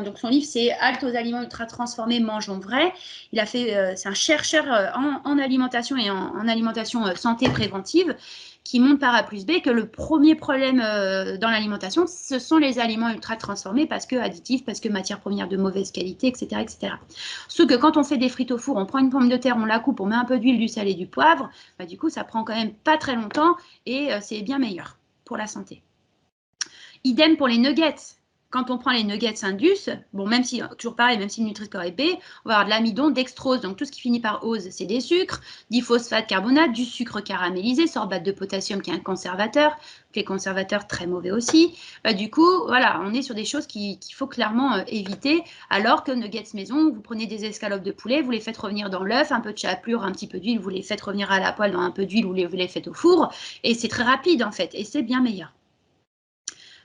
donc son livre c'est Halte aux aliments ultra transformés, mangeons vrai. Il a fait, c'est un chercheur en alimentation et en alimentation santé préventive qui montre par A plus B que le premier problème dans l'alimentation, ce sont les aliments ultra transformés parce que additifs, parce que matières premières de mauvaise qualité, etc., etc. Sauf que quand on fait des frites au four, on prend une pomme de terre, on la coupe, on met un peu d'huile, du sel et du poivre, du coup ça prend quand même pas très longtemps et c'est bien meilleur pour la santé. Idem pour les nuggets. Quand on prend les nuggets Indus, bon, même si, toujours pareil, même si le Nutri-Score est B, on va avoir de l'amidon, dextrose, donc tout ce qui finit par ose, c'est des sucres, diphosphate, carbonate, du sucre caramélisé, sorbate de potassium qui est un conservateur, les conservateurs très mauvais aussi. Du coup, voilà, on est sur des choses qu'il faut clairement éviter, alors que nuggets maison, vous prenez des escalopes de poulet, vous les faites revenir dans l'œuf, un peu de chapelure, un petit peu d'huile, vous les faites revenir à la poêle dans un peu d'huile ou vous les faites au four, et c'est très rapide en fait, et c'est bien meilleur.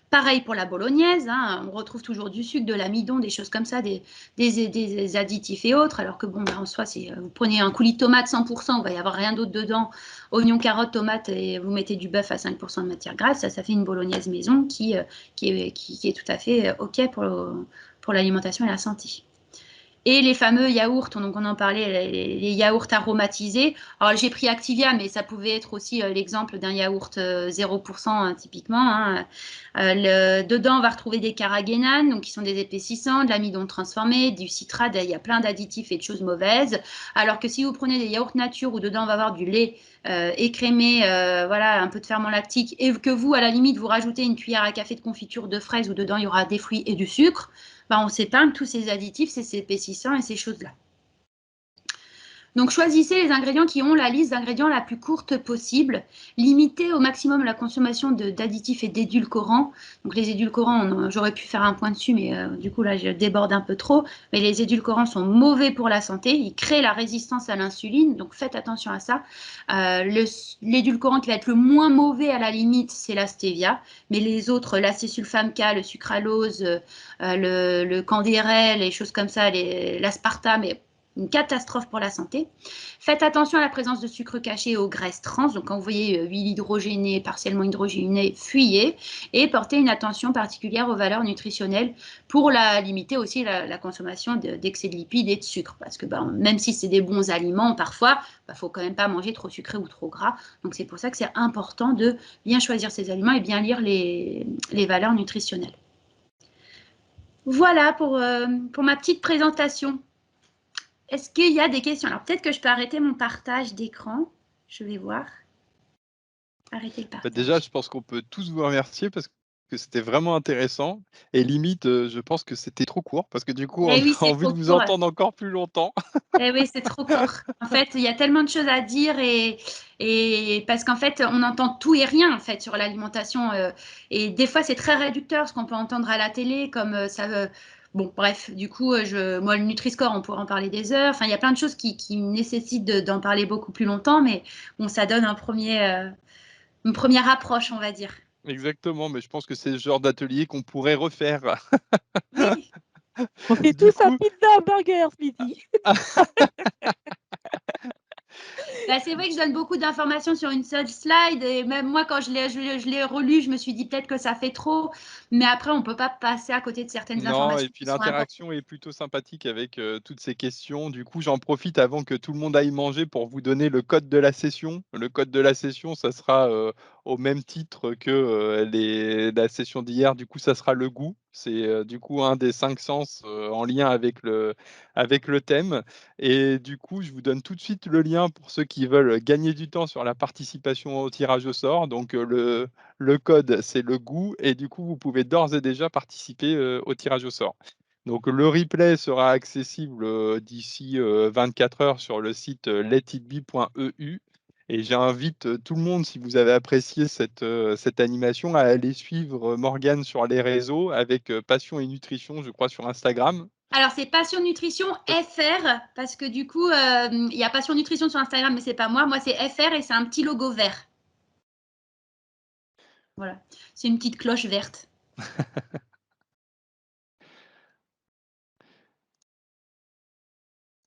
Pareil pour la bolognaise, hein, on retrouve toujours du sucre, de l'amidon, des choses comme ça, des additifs et autres, alors que bon, en soi, vous prenez un coulis de tomate 100%, il va y avoir rien d'autre dedans, oignons, carottes, tomates, et vous mettez du bœuf à 5% de matière grasse, ça fait une bolognaise maison qui est tout à fait OK pour l'alimentation et la santé. Et les fameux yaourts, donc on en parlait, les yaourts aromatisés. Alors j'ai pris Activia, mais ça pouvait être aussi l'exemple d'un yaourt 0% typiquement. Hein. Dedans, on va retrouver des carragénanes, donc qui sont des épaississants, de l'amidon transformé, du citrate, il y a plein d'additifs et de choses mauvaises. Alors que si vous prenez des yaourts nature où dedans on va avoir du lait écrémé, voilà, un peu de ferment lactique, et que vous, à la limite, vous rajoutez une cuillère à café de confiture de fraises où dedans il y aura des fruits et du sucre, bah, on s'épargne tous ces additifs, ces épaississants et ces choses-là. Donc, choisissez les ingrédients qui ont la liste d'ingrédients la plus courte possible. Limitez au maximum la consommation d'additifs et d'édulcorants. Donc, les édulcorants, j'aurais pu faire un point dessus, mais du coup, là, je déborde un peu trop. Mais les édulcorants sont mauvais pour la santé. Ils créent la résistance à l'insuline. Donc, faites attention à ça. L'édulcorant qui va être le moins mauvais à la limite, c'est la stevia. Mais les autres, l'acésulfame K, le sucralose, le candérel, les choses comme ça, l'aspartame, une catastrophe pour la santé. Faites attention à la présence de sucre caché et aux graisses trans. Donc, quand vous voyez huile hydrogénée, partiellement hydrogénée, fuyez. Et portez une attention particulière aux valeurs nutritionnelles pour limiter aussi la consommation d'excès de lipides et de sucre. Parce que même si c'est des bons aliments, parfois, il ne faut quand même pas manger trop sucré ou trop gras. Donc, c'est pour ça que c'est important de bien choisir ces aliments et bien lire les valeurs nutritionnelles. Voilà pour ma petite présentation. Est-ce qu'il y a des questions? Alors, peut-être que je peux arrêter mon partage d'écran. Je vais voir. Arrêter le partage. Déjà, je pense qu'on peut tous vous remercier parce que c'était vraiment intéressant. Et limite, je pense que c'était trop court parce que du coup, on a envie de vous entendre encore plus longtemps. Eh oui, c'est trop court. En fait, il y a tellement de choses à dire et parce qu'en fait, on entend tout et rien en fait sur l'alimentation. Et des fois, c'est très réducteur ce qu'on peut entendre à la télé, comme ça. Bon, bref, du coup, moi, le Nutri-Score, on pourrait en parler des heures. Enfin, il y a plein de choses qui nécessitent d'en parler beaucoup plus longtemps, mais bon, ça donne une première approche, on va dire. Exactement, mais je pense que c'est le genre d'atelier qu'on pourrait refaire. Oui. On fait tous un pizza burger ce midi. C'est vrai que je donne beaucoup d'informations sur une seule slide et même moi, quand je l'ai relu, je me suis dit peut-être que ça fait trop, mais après, on ne peut pas passer à côté de certaines Non, et informations puis qui sont importantes. l'interaction est plutôt sympathique avec toutes ces questions. Du coup, j'en profite avant que tout le monde aille manger pour vous donner le code de la session. Le code de la session, ça sera au même titre que la session d'hier. Du coup, ça sera le goût. C'est du coup un des 5 sens en lien avec le thème. Et du coup, je vous donne tout de suite le lien pour ceux qui veulent gagner du temps sur la participation au tirage au sort. Donc, le code, c'est le goût. Et du coup, vous pouvez d'ores et déjà participer au tirage au sort. Donc, le replay sera accessible d'ici 24 heures sur le site letitbe.eu. Et j'invite tout le monde, si vous avez apprécié cette animation, à aller suivre Morgane sur les réseaux avec Passion et Nutrition, je crois, sur Instagram. Alors, c'est Passion Nutrition FR, parce que du coup, il y a Passion Nutrition sur Instagram, mais c'est pas moi. Moi, c'est FR et c'est un petit logo vert. Voilà, c'est une petite cloche verte.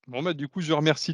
Bon, du coup, je remercie